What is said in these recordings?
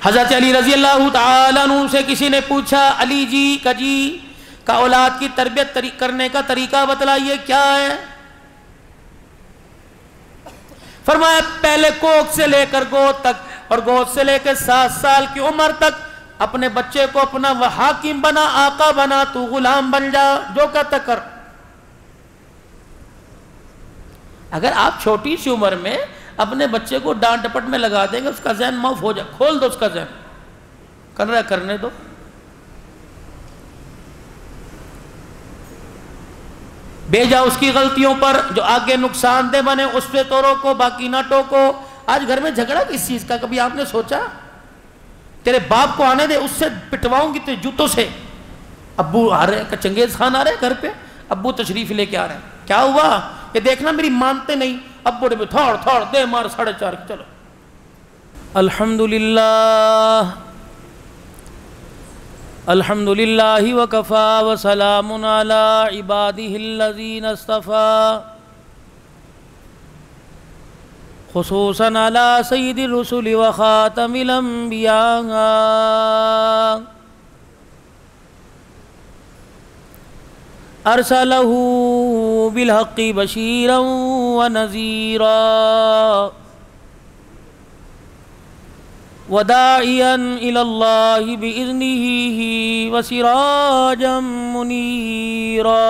حضرت علی رضی اللہ تعالیٰ عنہ سے کسی نے پوچھا علی جی کا اولاد کی تربیت کرنے کا طریقہ بتلائیے کیا ہے؟ فرمایا پہلے کوکھ سے لے کر گود تک اور گود سے لے کے 7 سال کی عمر تک اپنے بچے کو اپنا وہ حاکم بنا، آقا بنا، تو غلام بن جا، جو کہتا کر۔ اگر آپ چھوٹی سی عمر میں اپنے بچے کو ڈانٹ ڈپٹ میں لگا دیں گے، اس کا ذہن معاف ہو جائے، کھول دو اس کا ذہن، کر رہا ہے کرنے دو۔ بھیجا اس کی غلطیوں پر جو آگے نقصان دہ بنے اس پہ تو روکو، باقی نہ ٹوکو۔ آج گھر میں جھگڑا کس چیز کا؟ کبھی آپ نے سوچا؟ تیرے باپ کو آنے دے، اس سے پٹواؤں گی تیرے جوتوں سے۔ ابو آ رہے ہیں، چنگیز خان آ رہے ہیں گھر پہ، ابو تشریف لے کے آ رہے ہیں، کیا ہوا؟ یہ دیکھنا میری مانتے نہیں، ابو نے تھوڑ دے مار 4:30، چلو۔ الحمدللہ وکفا وسلام علی عبادہ الذین اصطفیٰ، خصوصاً علی سید الرسل وخاتم الانبیاء، ارسلہ بالحق بشیرا ونذیرا وداعیا الی اللہ بإذنہ وسراجا منیرا۔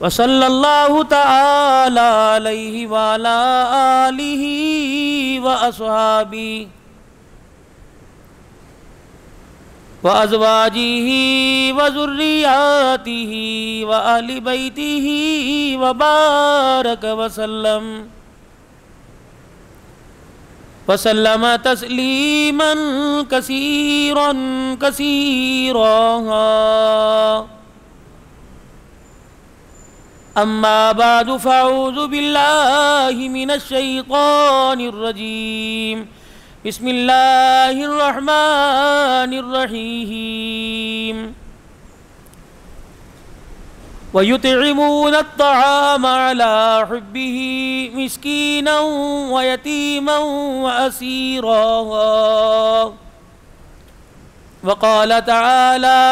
وصلی اللہ تعالی علیہ وعلی آلہ واصحابہ وازواجہ وذریاتہ واہل بیتہ وبارک وسلم تسلیما کثیرا کثیرا۔ اما بعد فاعوذ باللہ من الشیطان الرجیم، بسم اللہ الرحمن الرحیم۔ وَيُطْعِمُونَ الطَّعَامَ عَلَى حُبِّهِ مِسْكِينًا وَيَتِيمًا وَأَسِيرًا۔ وقال تعالى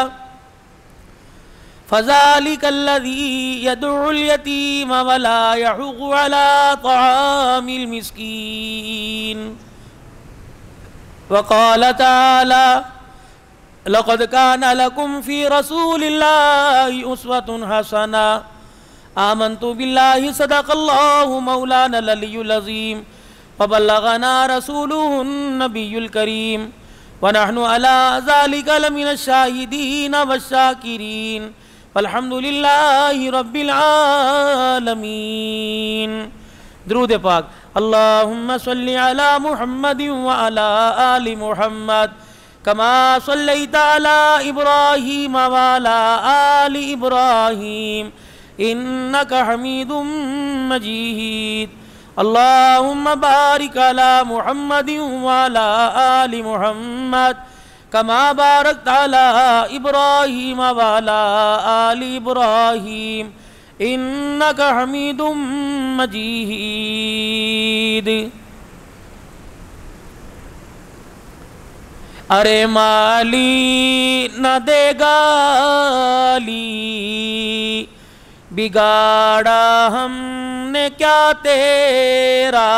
فذلك الذي يدعو اليتيم ولا يحض على طعام المسكين. وقال تعالى لقد كان لكم في رسول الله أسوة حسنة. آمنت بالله صدق الله مولانا العلي العظيم وبلغنا رسوله النبي الكريم ونحن على ذلك لمن الشاهدين والشاكرين والحمد لله رب العالمين. درود پاک. اللهم صل على محمد وعلى آل محمد كما صليت على إبراهيم وعلى آل إبراهيم إنك حميد مجيد. اللهم بارك على محمد وعلى آل محمد كما باركت على إبراهيم وعلى آل إبراهيم إنك حميد مجيد. ارے مالی نہ دے گالی بگاڑا ہم نے کیا تیرا.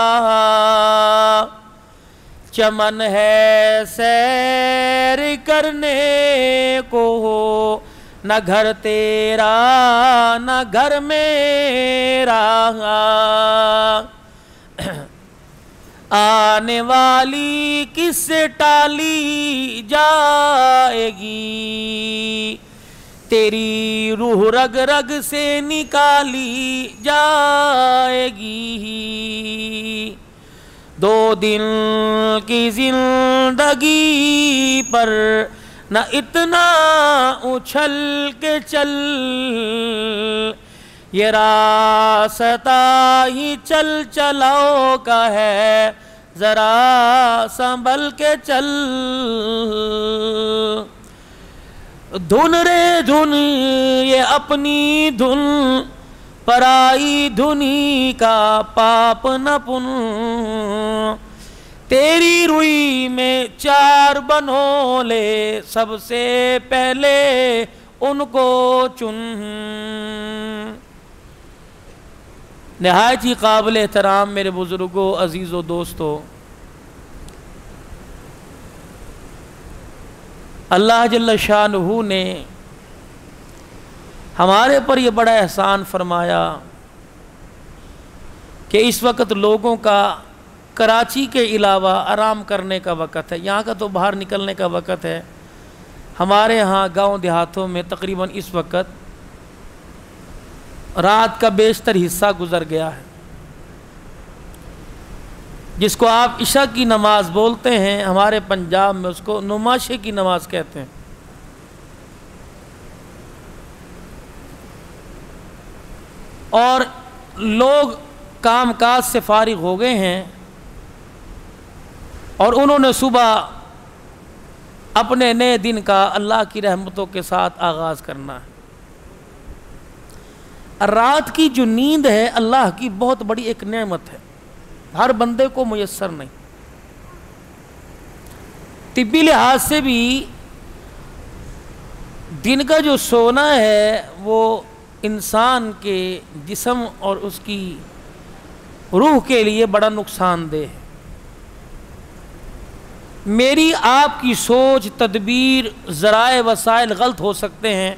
چمن ہے سیر کرنے کو نہ گھر تیرا نہ گھر میرا. آنے والی کس سے ٹالی جائے گی تیری روح رگ رگ سے نکالی جائے گی. 2 دن کی زندگی پر نہ اتنا اچھل کے چل. یہ راستہ ہی چل چلاؤ کا ہے ذرا سنبھل کے چل. دھن رے دھن یہ اپنی دھن پرائی دھنی کا پاپ نہ پن، تیری روئی میں 4 بنولے، سب سے پہلے ان کو چن۔ نہایت ہی قابل احترام میرے بزرگوں، عزیزوں، دوستوں، اللہ جل شانہ نے ہمارے پر یہ بڑا احسان فرمایا کہ اس وقت لوگوں کا کراچی کے علاوہ آرام کرنے کا وقت ہے، یہاں کا تو باہر نکلنے کا وقت ہے۔ ہمارے ہاں گاؤں دیہاتوں میں تقریباً اس وقت رات کا بیشتر حصہ گزر گیا ہے، جس کو آپ عشاء کی نماز بولتے ہیں، ہمارے پنجاب میں اس کو نماشے کی نماز کہتے ہیں۔ اور لوگ کام کاج سے فارغ ہو گئے ہیں اور انہوں نے صبح اپنے نئے دن کا اللہ کی رحمتوں کے ساتھ آغاز کرنا ہے۔ رات کی جو نیند ہے اللہ کی بہت بڑی ایک نعمت ہے، ہر بندے کو میسر نہیں۔ طبی لحاظ سے بھی دن کا جو سونا ہے وہ انسان کے جسم اور اس کی روح کے لیے بڑا نقصان دہ ہے۔ میری آپ کی سوچ، تدبیر، ذرائع وسائل غلط ہو سکتے ہیں،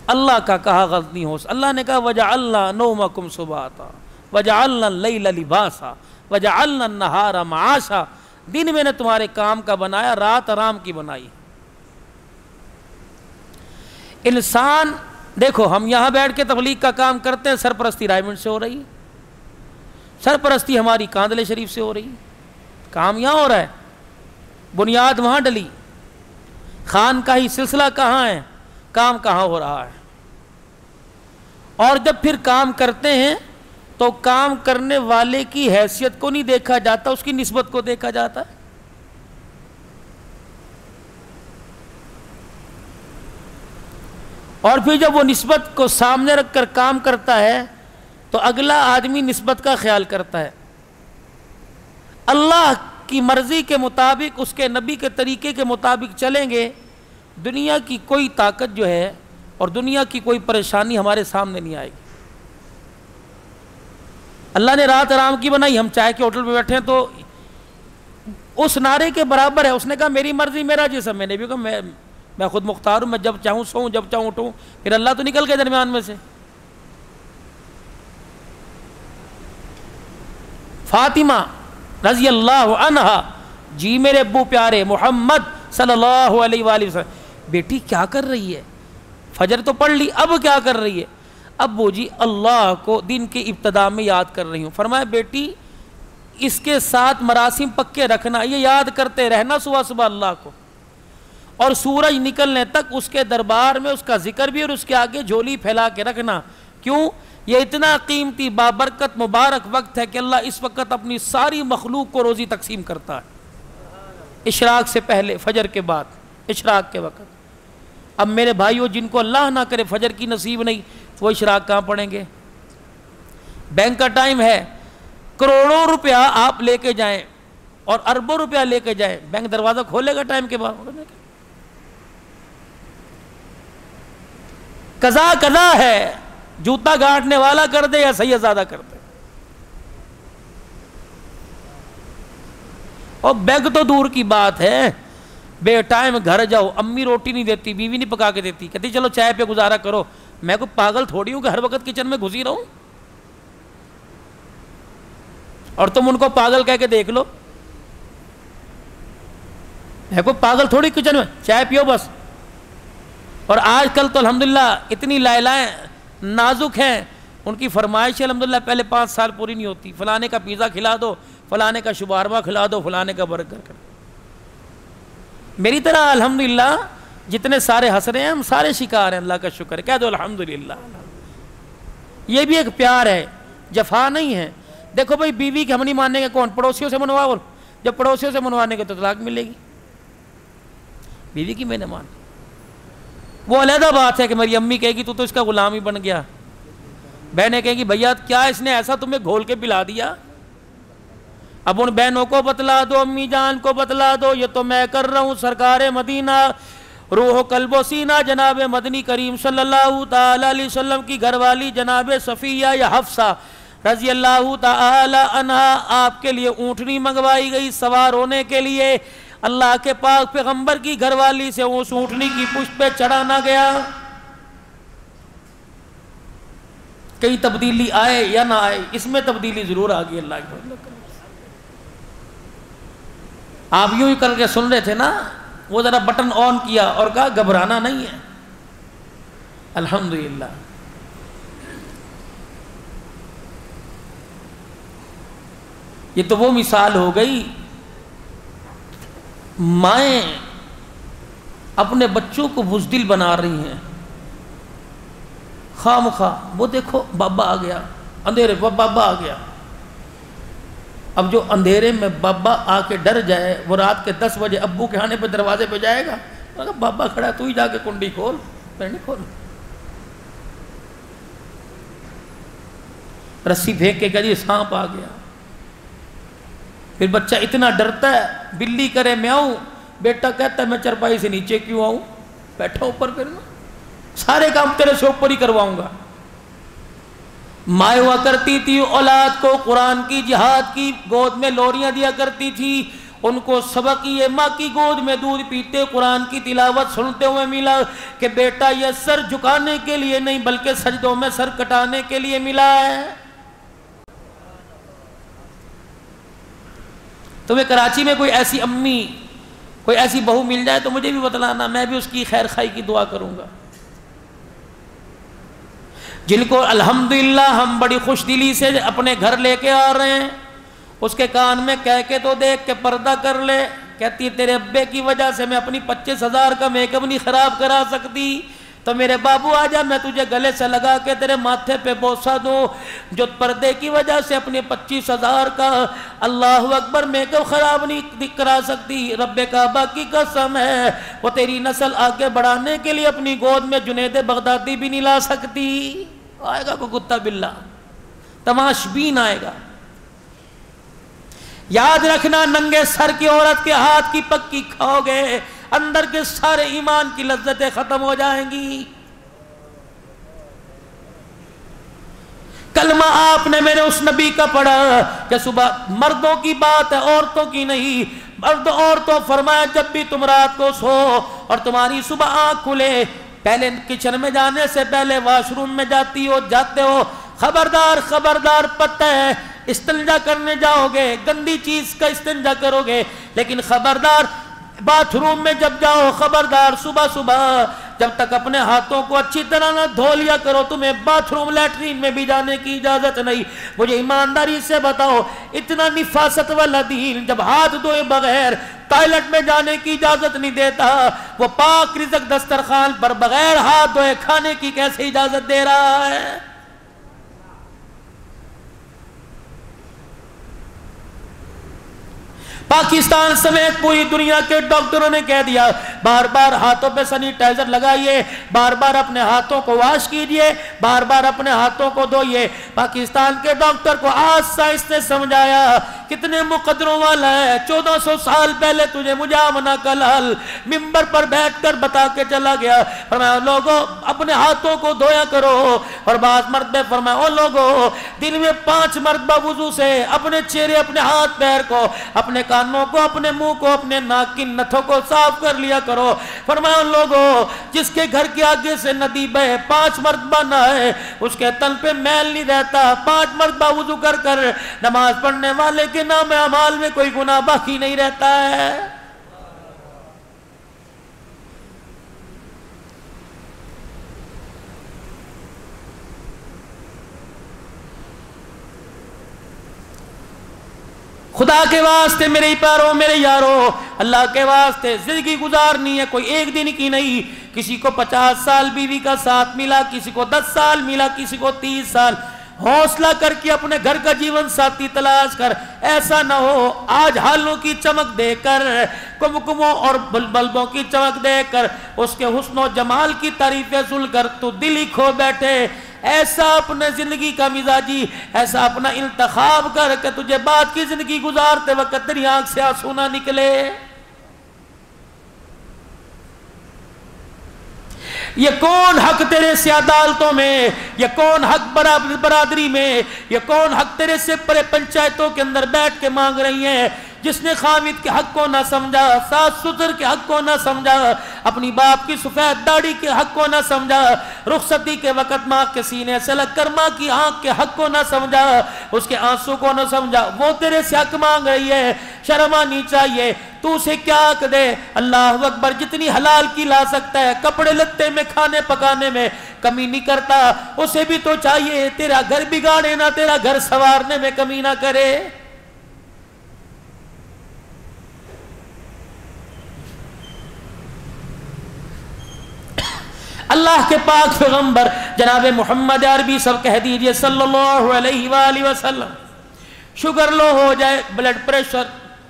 اللہ کا کہا غلط نہیں ہو سکتا۔ اللہ نے کہا وَجَعَلْنَا نَوْمَكُمْ سُبَاتًا وَجَعَلْنَا اللَّيْلَ لِبَاسًا وَجَعَلْنَا النَّهَارَ مَعَاشًا، دن میں نے تمہارے کام کا بنایا، رات آرام کی بنائی۔ انسان دیکھو، ہم یہاں بیٹھ کے تبلیغ کا کام کرتے ہیں، سرپرستی رائے منڈ سے ہو رہی ہے، سرپرستی ہماری کاندلے شریف سے ہو رہی ہے، کام یہاں ہو رہا ہے، بنیاد وہاں ڈلی، خانقاہی سلسلہ کہاں ہے، کام کہاں ہو رہا ہے۔ اور جب پھر کام کرتے ہیں تو کام کرنے والے کی حیثیت کو نہیں دیکھا جاتا، اس کی نسبت کو دیکھا جاتا ہے۔ اور پھر جب وہ نسبت کو سامنے رکھ کر کام کرتا ہے تو اگلا آدمی نسبت کا خیال کرتا ہے۔ اللہ کی مرضی کے مطابق، اس کے نبی کے طریقے کے مطابق چلیں گے، دنیا کی کوئی طاقت جو ہے اور دنیا کی کوئی پریشانی ہمارے سامنے نہیں آئے گی۔ اللہ نے رات آرام کی بنائی، ہم چائے کے ہوٹل پہ بیٹھے ہیں تو اس نعرے کے برابر ہے۔ اس نے کہا میری مرضی میرا جسم، میں نے بھی کہا میں خود مختار ہوں، میں جب چاہوں سوؤں، جب چاہوں اٹھوں، پھر اللہ تو نکل گئے درمیان میں سے۔ فاطمہ رضی اللہ عنہا، جی میرے ابو پیارے محمد صلی اللہ علیہ وآلہ وسلم، بیٹی کیا کر رہی ہے؟ فجر تو پڑھ لی، اب کیا کر رہی ہے؟ ابو جی اللہ کو دن کے ابتدا میں یاد کر رہی ہوں۔ فرمایا بیٹی اس کے ساتھ مراسم پکے رکھنا، یہ یاد کرتے رہنا صبح صبح اللہ کو، اور سورج نکلنے تک اس کے دربار میں اس کا ذکر بھی، اور اس کے آگے جھولی پھیلا کے رکھنا۔ کیوں؟ یہ اتنا قیمتی بابرکت مبارک وقت ہے کہ اللہ اس وقت اپنی ساری مخلوق کو روزی تقسیم کرتا ہے، اشراق سے پہلے، فجر کے بعد، اشراق کے وقت۔ اب میرے بھائیو، جن کو اللہ نہ کرے فجر کی نصیب نہیں، وہ اشراق کہاں پڑھیں گے؟ بینک کا ٹائم ہے، کروڑوں روپیہ آپ لے کے جائیں اور اربوں روپیہ لے کے جائیں، بینک دروازہ کھولے گا ٹائم کے بعد؟ قضا قضا ہے، جوتا گاٹنے والا کر دے یا سید زادہ کر دے۔ اور بینک تو دور کی بات ہے، بے ٹائم گھر جاؤ، امی روٹی نہیں دیتی، بیوی نہیں پکا کے دیتی، کہتی چلو چائے پہ گزارا کرو۔ میں کوئی پاگل تھوڑی ہوں کہ ہر وقت کچن میں گھسی رہوں، اور تم ان کو پاگل کہہ کے دیکھ لو۔ میں کوئی پاگل تھوڑی کچن میں، چائے پیو بس۔ اور آج کل تو الحمدللہ اتنی لائلائیں نازک ہیں، ان کی فرمائش الحمدللہ پہلے 5 سال پوری نہیں ہوتی، فلانے کا پیزا کھلا دو، فلانے کا شبارما کھلا دو، فلانے کا برگر کر دو۔ میری طرح الحمدللہ جتنے سارے ہنس رہے ہیں، ہم سارے شکار ہیں، اللہ کا شکر ہے، کہہ دو الحمدللہ۔ یہ بھی ایک پیار ہے، جفا نہیں ہے۔ دیکھو بھائی، بیوی کے ہم نہیں ماننے گے، کون؟ پڑوسیوں سے منوا، اور جب پڑوسیوں سے منوانے کے تو طلاق ملے گی، بیوی کی میں نے مان۔ وہ علیحدہ بات ہے کہ میری امی کہے گی تو اس کا غلام ہی بن گیا، بہنیں کہیں گی بھیا کیا اس نے ایسا تمہیں گھول کے پلا دیا؟ اب ان بہنوں کو بتلا دو، امی جان کو بتلا دو، یہ تو میں کر رہا ہوں، سرکار مدینہ روح و قلب و سینہ جناب مدنی کریم صلی اللہ تعالی علیہ وسلم کی گھر والی جناب صفیہ یا حفصہ رضی اللہ تعالی عنہا، آپ کے لیے اونٹنی منگوائی گئی سوار ہونے کے لیے، اللہ کے پاک پیغمبر کی گھر والی سے اس اونٹنی کی پشت پہ چڑھانا گیا۔ کئی تبدیلی آئے یا نہ آئے، اس میں تبدیلی ضرور آ گئی اللہ کے فضل کرم۔ آپ یوں ہی کر کے سن رہے تھے نا، وہ ذرا بٹن آن کیا اور کہا گھبرانا نہیں ہے، الحمدللہ۔ یہ تو وہ مثال ہو گئی، مائیں اپنے بچوں کو بزدل بنا رہی ہیں خواہ مخواہ، وہ دیکھو بابا آ گیا، اندھیرے بابا آ گیا۔ اب جو اندھیرے میں بابا آ کے ڈر جائے، وہ رات کے 10 بجے ابو کے آنے پہ دروازے پہ جائے گا، بابا کھڑا ہے تو ہی جا کے کنڈی کھول، میں نہیں کھول۔ رسی پھینک کے کہا جی سانپ آ گیا، پھر بچہ اتنا ڈرتا ہے، بلی کرے میاؤں، بیٹا کہتا ہے میں چرپائی سے نیچے کیوں آؤں، بیٹھا اوپر، پھر سارے کام تیرے سے اوپر ہی کرواؤں گا۔ مائیں ہوا کرتی تھی اولاد کو قرآن کی جہاد کی گود میں لوریاں دیا کرتی تھی، ان کو سبق یہ ماں کی گود میں دودھ پیتے قرآن کی تلاوت سنتے ہوئے ملا کہ بیٹا یہ سر جھکانے کے لیے نہیں بلکہ سجدوں میں سر کٹانے کے لیے ملا ہے۔ تمہیں کراچی میں کوئی ایسی امی، کوئی ایسی بہو مل جائے تو مجھے بھی بتلانا، میں بھی اس کی خیر خائی کی دعا کروں گا، جن کو الحمدللہ ہم بڑی خوش دلی سے اپنے گھر لے کے آ رہے ہیں، اس کے کان میں کہہ کے تو دیکھ کے پردہ کر لے، کہتی تیرے ابے کی وجہ سے میں اپنی 25,000 کا میک اپ نہیں خراب کرا سکتی، تو میرے بابو آ جا میں تجھے گلے سے لگا کے تیرے ماتھے پہ بوسہ دوں، جو پردے کی وجہ سے اپنے 25,000 کا اللہ اکبر میک اپ خراب نہیں کرا سکتی، رب کعبہ کی قسم ہے وہ تیری نسل آگے بڑھانے کے لیے اپنی گود میں جنید بغدادی بھی نہیں لا سکتی۔ آئے گا کوئی کتا بلا، تماش بین آئے گا۔ یاد رکھنا ننگے سر کی عورت کے ہاتھ کی پکی کھاؤ گے، اندر کے سارے ایمان کی لذتیں ختم ہو جائیں گی۔ کلمہ آپ نے میرے اس نبی کا پڑھا کہ صبح مردوں کی بات ہے عورتوں کی نہیں، مرد عورتوں فرمایا جب بھی تم رات کو سو اور تمہاری صبح آنکھ کھلے، پہلے کچن میں جانے سے پہلے واش روم میں جاتے ہو، خبردار خبردار پتہ ہے استنجا کرنے جاؤ گے گندی چیز کا استنجا کرو گے، لیکن خبردار باتھ روم میں جب جاؤ خبردار صبح صبح جب تک اپنے ہاتھوں کو اچھی طرح نہ دھو لیا کرو تمہیں باتھ روم لیٹرین میں بھی جانے کی اجازت نہیں۔ مجھے ایمانداری سے بتاؤ اتنا نفاست والا دین جب ہاتھ دھوئے بغیر ٹوائلٹ میں جانے کی اجازت نہیں دیتا، وہ پاک رزق دسترخوان پر بغیر ہاتھ دھوئے کھانے کی کیسے اجازت دے رہا ہے؟ پاکستان سمیت پوری دنیا کے ڈاکٹروں نے کہہ دیا بار بار ہاتھوں پہ سینیٹائزر لگائیے، بار بار اپنے ہاتھوں کو واش کیجئے، بار بار اپنے ہاتھوں کو دھوئیے۔ پاکستان کے ڈاکٹر کو آج سائنس نے سمجھایا کتنے مقدروں والا ہے، 1400 سال پہلے تجھے مجامنہ کا لال ممبر پر بیٹھ کر بتا کے چلا گیا، فرمایا لوگوں اپنے ہاتھوں کو دھویا کرو، اور بعض مرتبہ فرمایا او لوگوں دن میں 5 مرتبہ وضو سے اپنے چہرے اپنے ہاتھ پیر کو اپنے کانوں کو اپنے منہ کو اپنے ناک کی نتھوں کو صاف کر لیا کرو۔ فرمایا لوگوں جس کے گھر کے آگے سے ندی بہے 5 مرتبہ نہائے اس کے تن پہ میل نہیں رہتا، 5 مرتبہ وضو کر کر نماز پڑھنے والے کے نام اعمال میں کوئی گناہ باقی نہیں رہتا ہے۔ خدا کے واسطے میرے پیاروں میرے یاروں، اللہ کے واسطے زندگی گزارنی ہے کوئی ایک دن کی نہیں۔ کسی کو 50 سال بیوی کا ساتھ ملا، کسی کو 10 سال ملا، کسی کو 30 سال۔ حوصلہ کر کے اپنے گھر کا جیون ساتھی تلاش کر، ایسا نہ ہو آج ہالوں کی چمک دے کر کمکموں اور بلبوں کی چمک دے کر اس کے حسن و جمال کی تعریفیں سن کر تو دل ہی کھو بیٹھے۔ ایسا اپنے زندگی کا مزاجی، ایسا اپنا انتخاب کر کہ تجھے بعد کی زندگی گزارتے وقت تیری آنکھ سے آنسو نہ نکلے۔ یہ کون حق تیرے سے عدالتوں میں، یہ کون حق برادری میں، یہ کون حق تیرے سے پرے پنچایتوں کے اندر بیٹھ کے مانگ رہی ہیں، جس نے خامد کے حق کو نہ سمجھا، ساس سسر کے حق کو نہ سمجھا، اپنی باپ کی سفید داڑھی کے حق کو نہ سمجھا، رخصتی کے وقت ماں کے سینے سے لگ کر ماں کی آنکھ کے حق کو نہ سمجھا، اس کے آنسو کو نہ سمجھا، وہ تیرے سے حق مانگ رہی ہے۔ شرم آنی چاہیے، تو اسے کیا حق دے؟ اللہ اکبر، جتنی حلال کی لا سکتا ہے، کپڑے لتے میں کھانے پکانے میں کمی نہیں کرتا، اسے بھی تو چاہیے تیرا گھر بگاڑے نہ، تیرا گھر سنوارنے میں کمی نہ کرے۔ اللہ کے پاک پیغمبر جناب محمد عربی سب کہہ دیجئے صلی اللہ علیہ وآلہ وسلم، شوگر لو ہو جائے، بلڈ پریشر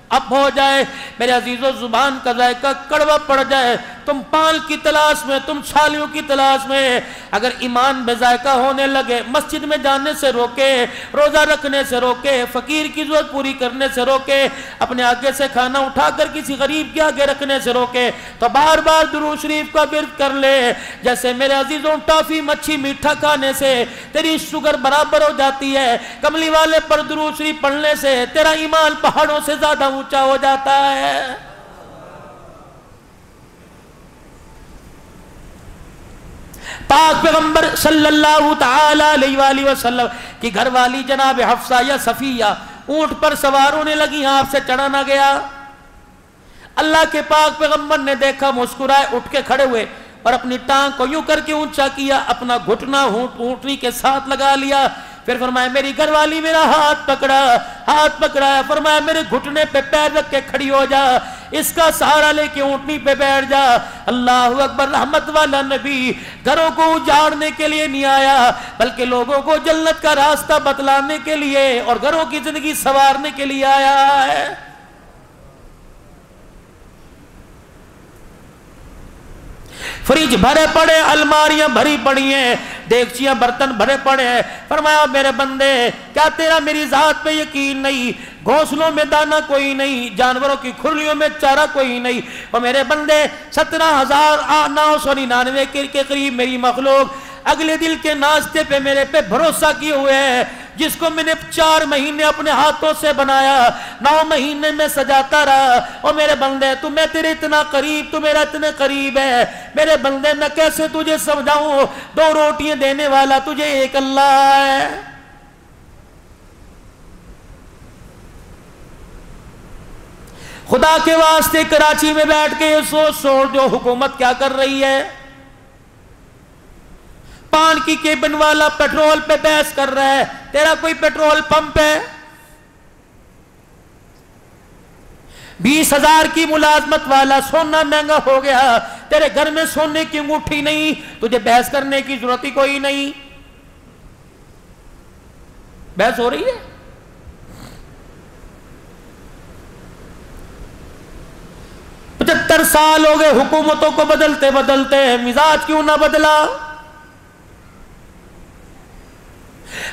اپ ہو جائے، میرے عزیزو زبان کا ذائقہ کڑوا پڑ جائے، تم پال کی تلاش میں، تم چھالیوں کی تلاش میں، اگر ایمان بے ذائقہ ہونے لگے، مسجد میں جانے سے روکے، روزہ رکھنے سے روکے، فقیر کی ضرورت پوری کرنے سے روکے، اپنے آگے سے کھانا اٹھا کر کسی غریب کے آگے رکھنے سے روکے، تو بار بار درود شریف کا ورد کر لے۔ جیسے میرے عزیزوں ٹافی مچھی میٹھا کھانے سے تیری شوگر برابر ہو جاتی ہے، کملی والے پر درود شریف پڑھنے سے تیرا ایمان پہاڑوں سے زیادہ اونچا ہو جاتا ہے۔ پاک پیغمبر صلی اللہ تعالی علیہ وآلہ وسلم کی گھر والی جناب حفصہ یا صفیہ اونٹ پر سوار ہونے لگی، آپ سے چڑھا نہ گیا۔ اللہ کے پاک پیغمبر نے دیکھا، مسکرائے، اٹھ کے کھڑے ہوئے اور اپنی ٹانگ کو یوں کر کے اونچا کیا، اپنا گھٹنا اونٹنی کے ساتھ لگا لیا، پھر فرمایا میری گھر والی میرا ہاتھ پکڑا، فرمایا میرے گھٹنے پہ پیر رکھ کے کھڑی ہو جا، اس کا سہارا لے کے اونٹنی پہ بیٹھ جا۔ اللہ اکبر، رحمت والا نبی گھروں کو اجاڑنے کے لیے نہیں آیا، بلکہ لوگوں کو جنت کا راستہ بتلانے کے لیے اور گھروں کی زندگی سنوارنے کے لیے آیا ہے۔ فریج بھرے پڑے، الماریاں بھری پڑی ہیں، دیگچیاں برتن بھرے پڑے ہیں، فرمایا میرے بندے کیا تیرا میری ذات پہ یقین نہیں؟ گھونسلوں میں دانہ کوئی نہیں، جانوروں کی کھرلیوں میں چارہ کوئی نہیں، اور میرے بندے 17,999 کے قریب میری مخلوق اگلے دل کے ناشتے پہ میرے پہ بھروسہ کیے ہوئے ہیں، جس کو میں نے 4 مہینے اپنے ہاتھوں سے بنایا، 9 مہینے میں سجاتا رہا، اور میرے بندے تو میں تیرے اتنا قریب، تو میرا اتنے قریب ہے، میرے بندے میں کیسے تجھے سمجھاؤں، 2 روٹیاں دینے والا تجھے ایک اللہ ہے۔ خدا کے واسطے کراچی میں بیٹھ کے یہ سوچ جو حکومت کیا کر رہی ہے، پان کی کیبن والا پیٹرول پہ بحث کر رہا ہے، تیرا کوئی پیٹرول پمپ ہے؟ 20,000 کی ملازمت والا، سونا مہنگا ہو گیا، تیرے گھر میں سونے کی انگوٹھی نہیں، تجھے بحث کرنے کی ضرورت ہی کوئی نہیں۔ بحث ہو رہی ہے؟ سال ہو گئے حکومتوں کو بدلتے بدلتے، مزاج کیوں نہ بدلا؟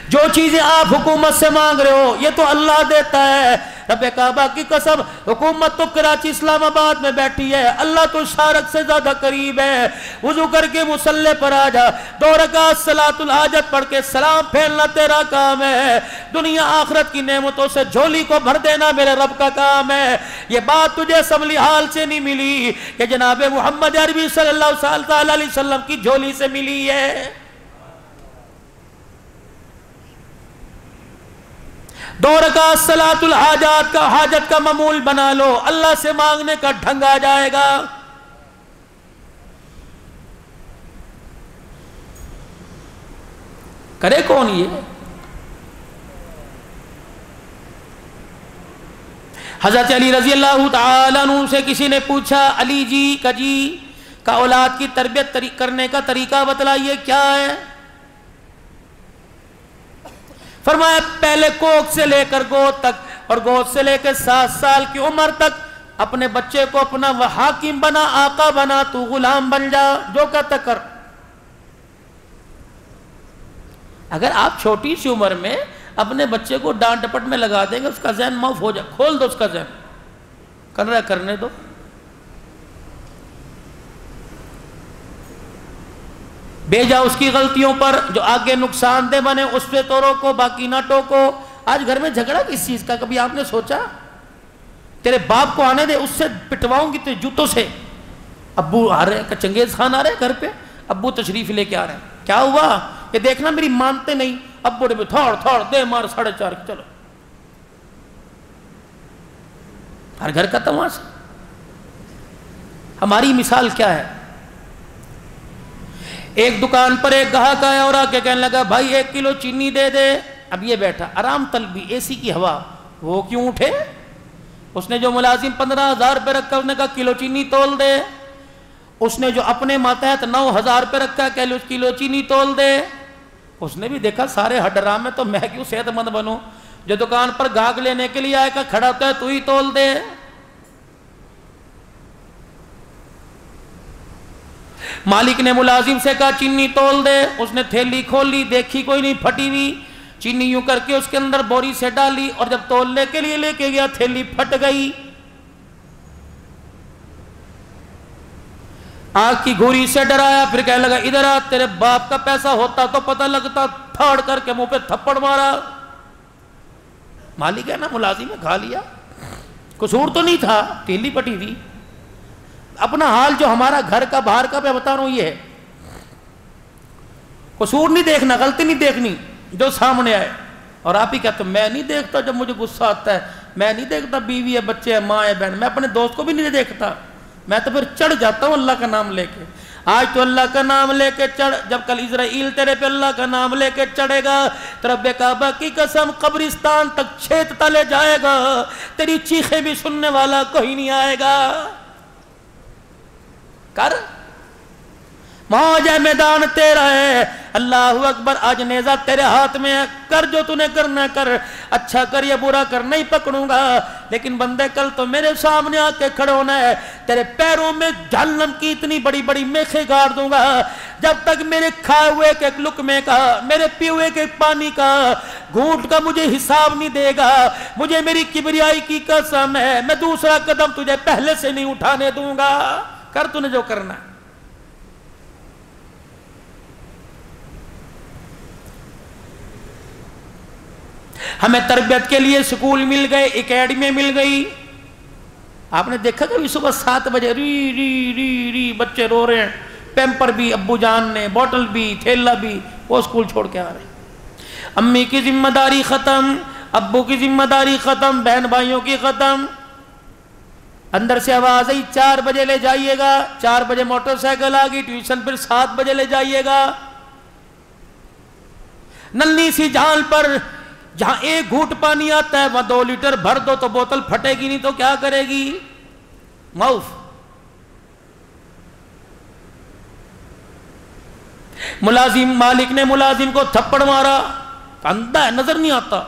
جو چیزیں آپ حکومت سے مانگ رہے ہو یہ تو اللہ دیتا ہے۔ رب کعبہ کی قسم، حکومت تو کراچی اسلام آباد میں بیٹھی ہے، اللہ تو شارک سے زیادہ قریب ہے۔ وضو کر کے مصلی پر آ جا، 2 رکعت صلاۃ الحاجت پڑھ کے سلام پھیلنا تیرا کام ہے، دنیا آخرت کی نعمتوں سے جھولی کو بھر دینا میرے رب کا کام ہے۔ یہ بات تجھے اسمبلی حال سے نہیں ملی، کہ جناب محمد عربی صلی اللہ علیہ وسلم کی جھولی سے ملی ہے۔ 2 رکعت صلاۃ الحاجات کا حاجت کا معمول بنا لو، اللہ سے مانگنے کا ڈھنگ آ جائے گا۔ کرے کون یہ؟ حضرت علی رضی اللہ تعالیٰ عنہ سے کسی نے پوچھا، علی جی کا اولاد کی تربیت کرنے کا طریقہ بتلائیے، کیا ہے؟ فرمایا پہلے کوکھ سے لے کر گود تک، اور گود سے لے کر 7 سال کی عمر تک اپنے بچے کو اپنا حاکم بنا، آقا بنا، تو غلام بن جا، جو کہتا کر۔ اگر آپ چھوٹی سی عمر میں اپنے بچے کو ڈانٹ ڈپٹ میں لگا دیں گے، اس کا ذہن معاف ہو جائے، کھول دو اس کا ذہن، کر رہا ہے کرنے دو. بھیجا اس کی غلطیوں پر جو آگے نقصان دہ بنے، اس پہ تو روکو باقی نہ ٹوکو. آج گھر میں جھگڑا کس چیز کا، کبھی آپ نے سوچا؟ تیرے باپ کو آنے دے، اس سے پٹواؤں گی تیرے جوتوں سے. ابو آ رہے ہیں، چنگیز خان آ رہے ہیں گھر پہ، ابو تشریف لے کے آ رہے ہیں، کیا ہوا؟ یہ دیکھنا میری مانتے نہیں. ابو نے تھوڑ تھوڑ دے مار 4:30، چلو. ہر گھر کا تماشا. ہماری مثال کیا ہے؟ ایک دکان پر ایک گاہک آیا اور آ کے کہنے لگا بھائی 1 کلو چینی دے دے. اب یہ بیٹھا آرام طلبی، اے سی کی ہوا، وہ کیوں اٹھے؟ اس نے جو ملازم 15,000 روپے رکھا اس نے کہا کلو چینی تول دے. اس نے جو اپنے ماتحت 9,000 روپے رکھا کلو چینی تول دے. اس نے بھی دیکھا سارے حرام میں تو میں کیوں صحت مند بنوں، جو دکان پر گاہک لینے کے لیے آئے گا کھڑا ہوتا ہے تو ہی تول دے. مالک نے ملازم سے کہا چینی تول دے. اس نے تھیلی کھولی، دیکھی کوئی نہیں، پھٹی ہوئی چینی یوں کر کے اس کے اندر بوری سے ڈالی، اور جب تولنے کے لیے لے کے گیا تھیلی پھٹ گئی. آنکھ کی گھوری سے ڈرایا، پھر کہنے لگا ادھر آ، تیرے باپ کا پیسہ ہوتا تو پتہ لگتا. پھاڑ کر کے منہ پہ تھپڑ مارا. مالک ہے نا، ملازم ہے، کھا لیا، قصور تو نہیں تھا، تھیلی پٹی تھی. اپنا حال جو ہمارا گھر کا باہر کا میں بتا رہا ہوں یہ ہے. قصور نہیں دیکھنا، غلطی نہیں دیکھنی، جو سامنے آئے. اور آپ ہی کہتے ہیں میں نہیں دیکھتا جب مجھے غصہ آتا ہے، میں نہیں دیکھتا بیوی ہے، بچے ہیں، ماں ہے، بہن، میں اپنے دوست کو بھی نہیں دیکھتا، میں تو پھر چڑھ جاتا ہوں اللہ کا نام لے کے. آج تو اللہ کا نام لے کے چڑھ، جب کل اسرائیل تیرے پہ اللہ کا نام لے کے چڑھے گا تو رب کعبہ کی قسم قبرستان تک چھیت تلے جائے گا، تیری چیخیں بھی سننے والا کوئی نہیں آئے گا. کر موج ہے، میدان تیرا ہے. اللہ اکبر، آج نیزہ تیرے ہاتھ میں ہے، کر جو تو نے کرنا کر، اچھا کر یا برا کر، نہیں پکڑوں گا. لیکن بندے کل تو میرے سامنے آ کے کھڑے ہونا ہے، تیرے پیروں میں جہنم کی اتنی بڑی بڑی میخیں گاڑ دوں گا، جب تک میرے کھائے ہوئے کے ایک لقمے کا، میرے پیے ہوئے کے پانی کا گھونٹ کا مجھے حساب نہیں دے گا. مجھے میری کبریائی کی قسم ہے، میں دوسرا قدم تجھے پہلے سے نہیں اٹھانے دوں گا. کر تو نے جو کرنا ہے. ہمیں تربیت کے لیے سکول مل گئے، اکیڈمی مل گئی. آپ نے دیکھا کہ صبح 7 بجے ری ری ری ری بچے رو رہے ہیں، پیمپر بھی ابو جان نے، بوٹل بھی، تھیلا بھی، وہ سکول چھوڑ کے آ رہے ہیں. امی کی ذمہ داری ختم، ابو کی ذمہ داری ختم، بہن بھائیوں کی ختم. اندر سے آواز آئی 4 بجے لے جائیے گا. 4 بجے موٹر سائیکل آ گئی، ٹیوشن پھر 7 بجے لے جائیے گا. ننھی سی جھال پر جہاں 1 گھونٹ پانی آتا ہے وہاں 2 لیٹر بھر دو تو بوتل پھٹے گی نہیں تو کیا کرے گی؟ معاف. ملازم، مالک نے ملازم کو تھپڑ مارا، اندھا ہے، نظر نہیں آتا.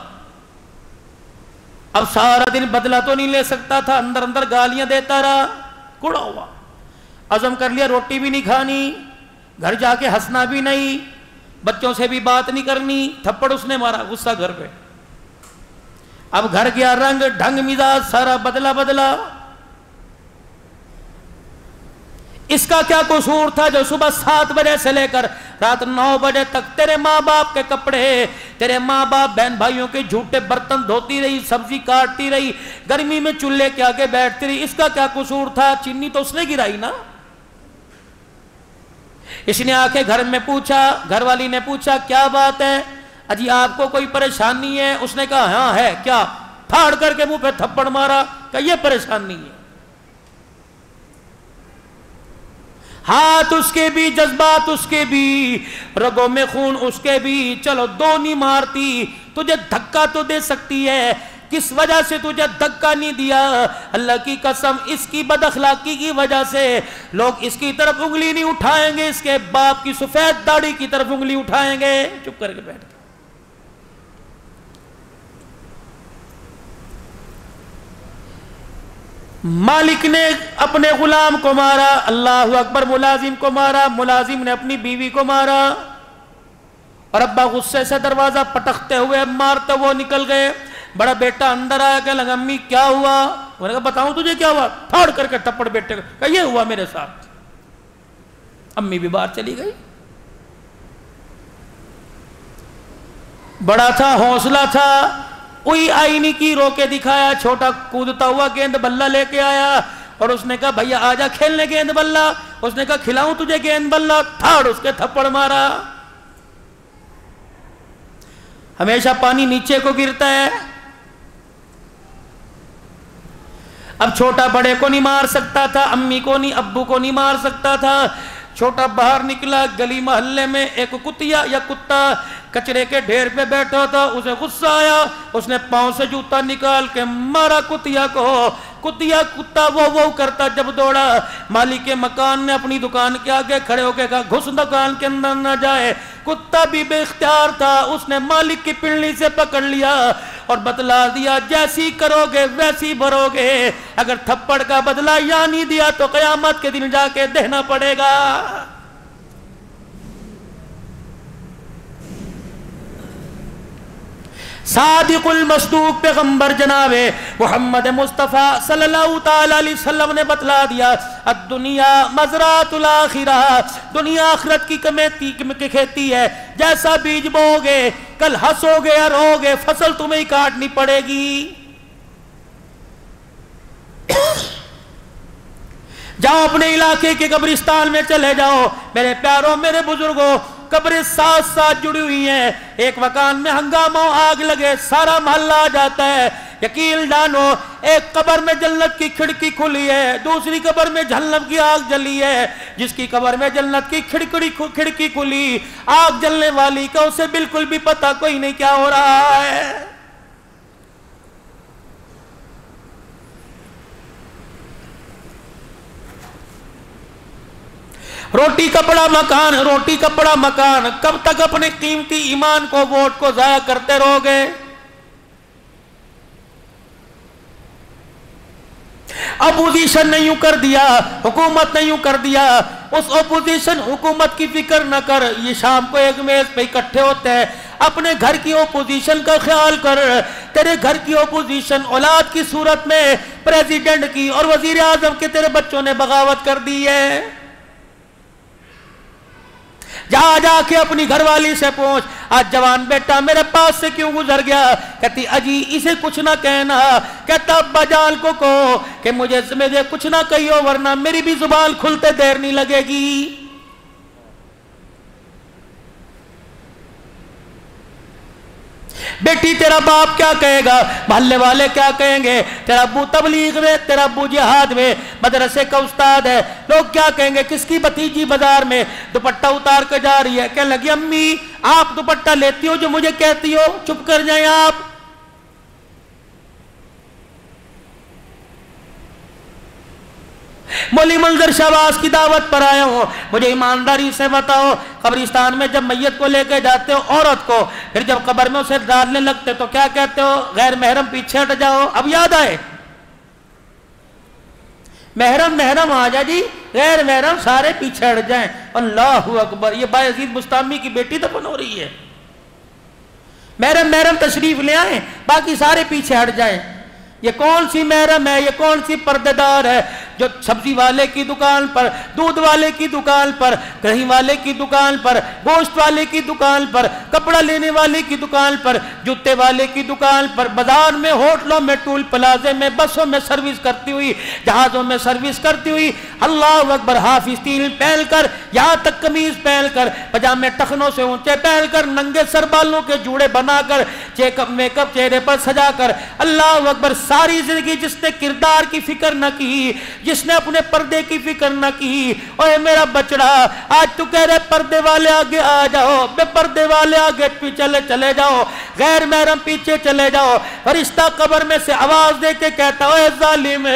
اب سارا دن بدلہ تو نہیں لے سکتا تھا، اندر اندر گالیاں دیتا رہا، کوڑا ہوا. عزم کر لیا روٹی بھی نہیں کھانی، گھر جا کے ہنسنا بھی نہیں، بچوں سے بھی بات نہیں کرنی. تھپڑ اس نے مارا، غصہ گھر پہ. اب گھر گیا رنگ ڈھنگ مزاج سارا بدلا. اس کا کیا قصور تھا جو صبح 7 بجے سے لے کر رات 9 بجے تک تیرے ماں باپ کے کپڑے، تیرے ماں باپ بہن بھائیوں کے جھوٹے برتن دھوتی رہی، سبزی کاٹتی رہی، گرمی میں چولہے کے آگے بیٹھتی رہی. اس کا کیا قصور تھا؟ چینی تو اس نے گرائی نا. اس نے آ کے گھر میں پوچھا، گھر والی نے پوچھا کیا بات ہے اجی، آپ کو کوئی پریشانی ہے؟ اس نے کہا ہاں ہے. کیا؟ پھاڑ کر کے منہ پہ تھپڑ مارا. کہ یہ پریشانی ہے. ہاتھ اس کے بھی، جذبات اس کے بھی، رگوں میں خون اس کے بھی. چلو 2 نہیں مارتی، تجھے دھکا تو دے سکتی ہے. کس وجہ سے تجھے دھکا نہیں دیا؟ اللہ کی قسم اس کی بد اخلاقی کی وجہ سے لوگ اس کی طرف انگلی نہیں اٹھائیں گے، اس کے باپ کی سفید داڑھی کی طرف انگلی اٹھائیں گے. چپ کر کے بیٹھ گئے. مالک نے اپنے غلام کو مارا، اللہ اکبر، ملازم کو مارا، ملازم نے اپنی بیوی کو مارا. اور ابا غصے سے دروازہ پٹکتے ہوئے مارتے وہ نکل گئے. بڑا بیٹا اندر آیا کہ لگا امی کیا ہوا؟ میں نے کہا بتاؤں تجھے کیا ہوا؟ پھاڑ کر کے تھپڑ بیٹے کو کہا یہ ہوا میرے ساتھ. امی بھی باہر چلی گئی. بڑا تھا، حوصلہ تھا، کوئی آئی نہیں کی رو کے دکھایا. چھوٹا کودتا ہوا گیند بلہ لے کے آیا اور اس نے کہا بھیا آجا کھیلنے گیند بلہ. اس نے کہا کھلاؤں تجھے گیند بلہ؟ تھاڑ اس کے تھپڑ مارا. ہمیشہ پانی نیچے کو گرتا ہے. اب چھوٹا بڑے کو نہیں مار سکتا تھا، امی کو نہیں، ابو کو نہیں مار سکتا تھا. چھوٹا باہر نکلا، گلی محلے میں ایک کتیا یا کتا کچرے کے ڈھیر پہ بیٹھا تھا. اسے غصہ آیا، اس نے پاؤں سے جوتا نکال کے مارا کتیا کو. کتا وہ کرتا. جب دوڑا مالک کے مکان نے اپنی دکان کے آگے کھڑے ہو کے کہا گھس دکان کے اندر نہ جائے. کتا بھی بے اختیار تھا، اس نے مالک کی پنڈلی سے پکڑ لیا اور بتلا دیا جیسی کرو گے ویسی بھرو گے. اگر تھپڑ کا بدلہ یا نہیں دیا تو قیامت کے دن جا کے دینا پڑے گا. صادق المصدوق پیغمبر جناب محمد مصطفیٰ صلی اللہ تعالی علیہ وسلم نے بتلا دیا الدنیا مزرعۃ الآخرہ، دنیا آخرت کی کھیتی ہے. جیسا بیج بو گے کل ہنسو گے یا رو گے فصل تمہیں کاٹنی پڑے گی. جاؤ اپنے علاقے کے قبرستان میں چلے جاؤ میرے پیاروں، میرے بزرگوں. قبریں ساتھ ساتھ جڑی ہوئی ہیں. ایک مکان میں ہنگامہ آگ لگے سارا محلہ آ جاتا ہے. یقین جانو ایک قبر میں جنت کی کھڑکی کھلی ہے، دوسری قبر میں جہنم کی آگ جلی ہے. جس کی قبر میں جنت کی کھڑکی کھلی، آگ جلنے والی کا اسے بالکل بھی پتہ کوئی نہیں کیا ہو رہا ہے. روٹی کپڑا مکان، روٹی کپڑا مکان. کب تک اپنے قیمتی ایمان کو ووٹ کو ضائع کرتے رہو گے؟ اپوزیشن نے یوں کر دیا، حکومت نے یوں کر دیا. اس اپوزیشن حکومت کی فکر نہ کر. یہ شام کو ایک میز پہ اکٹھے ہوتے ہیں. اپنے گھر کی اپوزیشن کا خیال کر. تیرے گھر کی اپوزیشن اولاد کی صورت میں پریزیڈنٹ کی اور وزیر اعظم کے تیرے بچوں نے بغاوت کر دی ہے. جا کے اپنی گھر والی سے پوچھ آج جوان بیٹا میرے پاس سے کیوں گزر گیا؟ کہتی اجی اسے کچھ نہ کہنا. کہتا ابا جان کو کہو کہ مجھے کچھ نہ کہیو ورنہ میری بھی زبان کھلتے دیر نہیں لگے گی. بیٹی تیرا باپ کیا کہے گا، محلے والے کیا کہیں گے، تیرا ابو تبلیغ میں، تیرا ابو جہاد میں، مدرسے کا استاد ہے، لوگ کیا کہیں گے. کس کی بھتیجی بازار میں دوپٹہ اتار کے جا رہی ہے، کہنے لگی امی آپ دوپٹہ لیتی ہو جو مجھے کہتی ہو، چپ کر جائیں آپ. مولی منظر شہباز کی دعوت پر آیا ہوں. مجھے ایمانداری سے بتاؤ قبرستان میں جب میت کو لے کے جاتے ہو عورت کو، پھر جب قبر میں اسے ڈالنے لگتے تو کیا کہتے ہو؟ غیر محرم پیچھے ہٹ جاؤ. اب یاد آئے محرم آ جا جی، غیر محرم سارے پیچھے ہٹ جائیں. اللہ اکبر. یہ بایزید بستامی کی بیٹی دفن ہو رہی ہے. محرم تشریف لے آئیں باقی سارے پیچھے ہٹ جائیں. یہ کون سی محرم ہے، یہ کون سی پردے دار ہے جو سبزی والے کی دکان پر، دودھ والے کی دکان پر، کہیں والے کی دکان پر، گوشت والے کی دکان پر، کپڑا لینے والے کی دکان پر، جوتے والے کی دکان پر، بازار میں، ہوٹلوں میں، ٹول پلازے میں، بسوں میں سروس کرتی ہوئی، جہازوں میں سروس کرتی ہوئی. اللہ اکبر. حافظ تیل پہن کر، یہاں تک قمیض پہن کر، پجامے ٹخنوں سے اونچے پہن کر، ننگے سر بالوں کے جوڑے بنا کر، میک اپ چہرے پر سجا کر. اللہ اکبر. ساری زندگی جس نے کردار کی فکر نہ کی، جس نے اپنے پردے کی فکر نہ کی. اوے میرا بچڑا آج تو کہہ رہے پردے والے آگے آ جاؤ، بے پردے والے آگے چلے جاؤ، غیر محرم پیچھے چلے جاؤ. فرشتہ قبر میں سے آواز دے کے کہتا اے ظالم،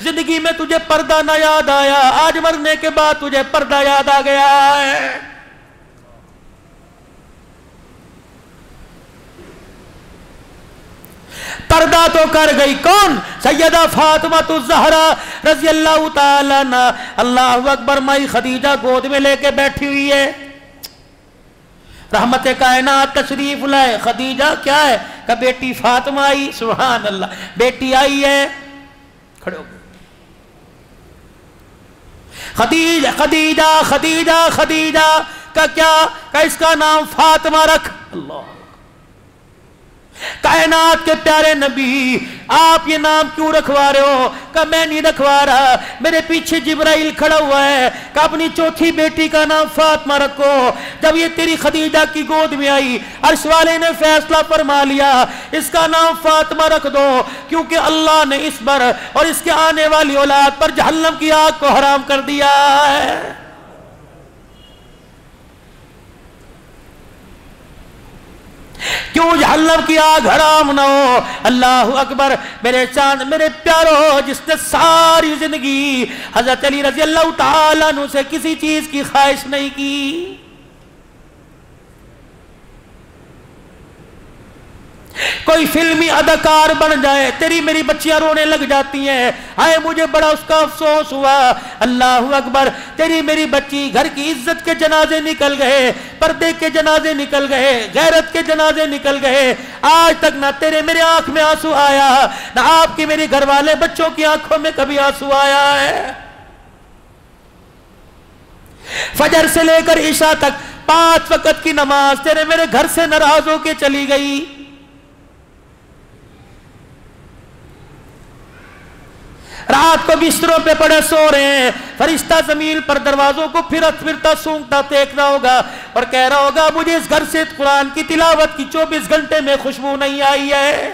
زندگی میں تجھے پردہ نہ یاد آیا، آج مرنے کے بعد تجھے پردہ یاد آ گیا ہے. پردہ تو کر گئی کون؟ سیدہ فاطمہ الزہرا رضی اللہ تعالیٰ عنہا. اللہ اکبر. مائی خدیجہ گود میں لے کے بیٹھی ہوئی ہے. رحمت کائنات تشریف لائے، خدیجہ کیا ہے کہ بیٹی فاطمہ آئی، سبحان اللہ، بیٹی آئی ہے، کھڑے ہو گئے، خدیجہ خدیجہ خدیجہ خدیجہ کا کیا کہ اس کا نام فاطمہ رکھ، اللہ کائنات کے پیارے نبی آپ یہ نام کیوں رکھوا رہے ہو؟ کہ میں نہیں رکھوا رہا، میرے پیچھے جبرائیل کھڑا ہوا ہے کہ اپنی چوتھی بیٹی کا نام فاطمہ رکھو۔ جب یہ تیری خدیجہ کی گود میں آئی، عرش والے نے فیصلہ فرما لیا اس کا نام فاطمہ رکھ دو، کیونکہ اللہ نے اس پر اور اس کے آنے والی اولاد پر جہنم کی آگ کو حرام کر دیا ہے۔ کیوں جہنم کی آگ حرام نہ ہو؟ اللہ اکبر، میرے چاند میرے پیارو، جس نے ساری زندگی حضرت علی رضی اللہ تعالیٰ عنہ سے کسی چیز کی خواہش نہیں کی، کوئی فلمی اداکار بن جائے، تیری میری بچیاں رونے لگ جاتی ہیں، آئے مجھے بڑا اس کا افسوس ہوا، اللہ اکبر، تیری میری بچی گھر کی عزت کے جنازے نکل گئے، پردے کے جنازے نکل گئے، غیرت کے جنازے نکل گئے، آج تک نہ تیرے میرے آنکھ میں آنسو آیا، نہ آپ کی میری گھر والے بچوں کی آنکھوں میں کبھی آنسو آیا ہے۔ فجر سے لے کر عشاء تک 5 وقت کی نماز تیرے میرے گھر سے ناراض ہو کے چلی گئی، رات کو بستروں پہ پڑے سو رہے ہیں، فرشتہ زمین پر دروازوں کو پھرتا سونگتا دیکھنا ہوگا اور کہہ رہا ہوگا مجھے اس گھر سے قرآن کی تلاوت کی 24 گھنٹے میں خوشبو نہیں آئی ہے۔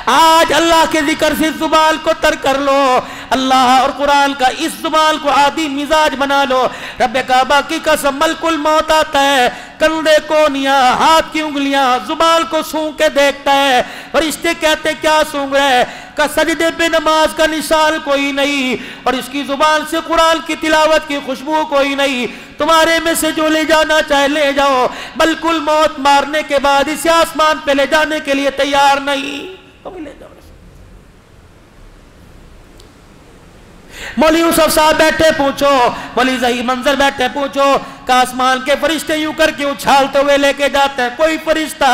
آج اللہ کے ذکر سے زبان کو تر کر لو، اللہ اور قرآن کا اس زبان کو عادی مزاج بنا لو۔ رب کعبہ کی قسم، ملک الموت آتا ہے، کندھے کونیاں، ہاتھ کی انگلیاں، زبان کو سونگ کے دیکھتا ہے، فرشتے کہتے کیا سونگ رہے؟ کہ سجدے پہ نماز کا نشان کوئی نہیں اور اس کی زبان سے قرآن کی تلاوت کی خوشبو کوئی نہیں، تمہارے میں سے جو لے جانا چاہے لے جاؤ، ملک الموت مارنے کے بعد اسے آسمان پہ لے جانے کے لیے تیار نہیں، تمہیں لے جاؤ۔ مولی یوسف صاحب بیٹھے پوچھو، مولی ظہیر منظر بیٹھے پوچھو کہ آسمان کے فرشتے یوں کر کے اچھالتے ہوئے لے کے جاتے ہیں، کوئی فرشتہ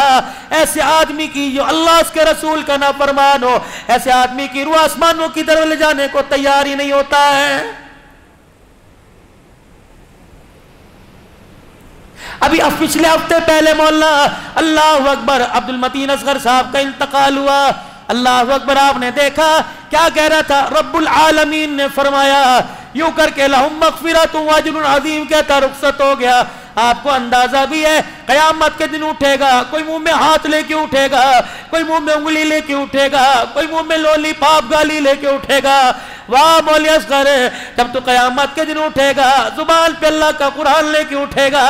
ایسے آدمی کی جو اللہ اس کے رسول کا نافرمان ہو، ایسے آدمی کی روح آسمانوں کی طرف لے جانے کو تیار ہی نہیں ہوتا ہے۔ ابھی پچھلے ہفتے پہلے مولانا اللہ اکبر عبد المتین اصغر صاحب کا انتقال ہوا، اللہ اکبر، آپ نے دیکھا کیا کہہ رہا تھا؟ رب العالمین نے فرمایا یوں کر کے لہم مغفرۃ و اجر عظیم کہتا رخصت ہو گیا۔ آپ کو اندازہ بھی ہے قیامت کے دن اٹھے گا، کوئی منہ میں ہاتھ لے کے اٹھے گا، کوئی منہ میں انگلی لے کے اٹھے گا، کوئی منہ میں لولی پاپ گالی لے کے اٹھے گا۔ واہ مولی اصغر، جب تو قیامت کے دن اٹھے گا زبان پہ اللہ کا قرآن لے کے اٹھے گا،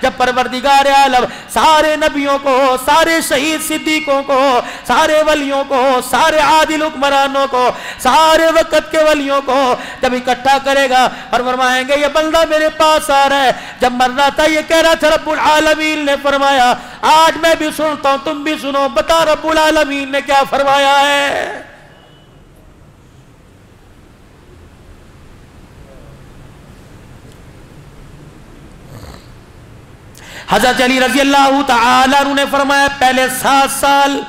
جب پروردگار عالم سارے نبیوں کو، سارے شہید صدیقوں کو، سارے ولیوں کو، سارے عادل حکمرانوں کو، سارے وقت کے ولیوں کو جب اکٹھا کرے گا اور فرمائیں گے یہ بندہ میرے پاس آ رہا ہے، جب مرنا تھا یہ کہہ رہا تھا رب العالمین نے فرمایا آج میں بھی سنتا ہوں تم بھی سنو، بتا رب العالمین نے کیا فرمایا ہے؟ حضرت علی رضی اللہ تعالیٰ عنہ نے فرمایا پہلے 7 سال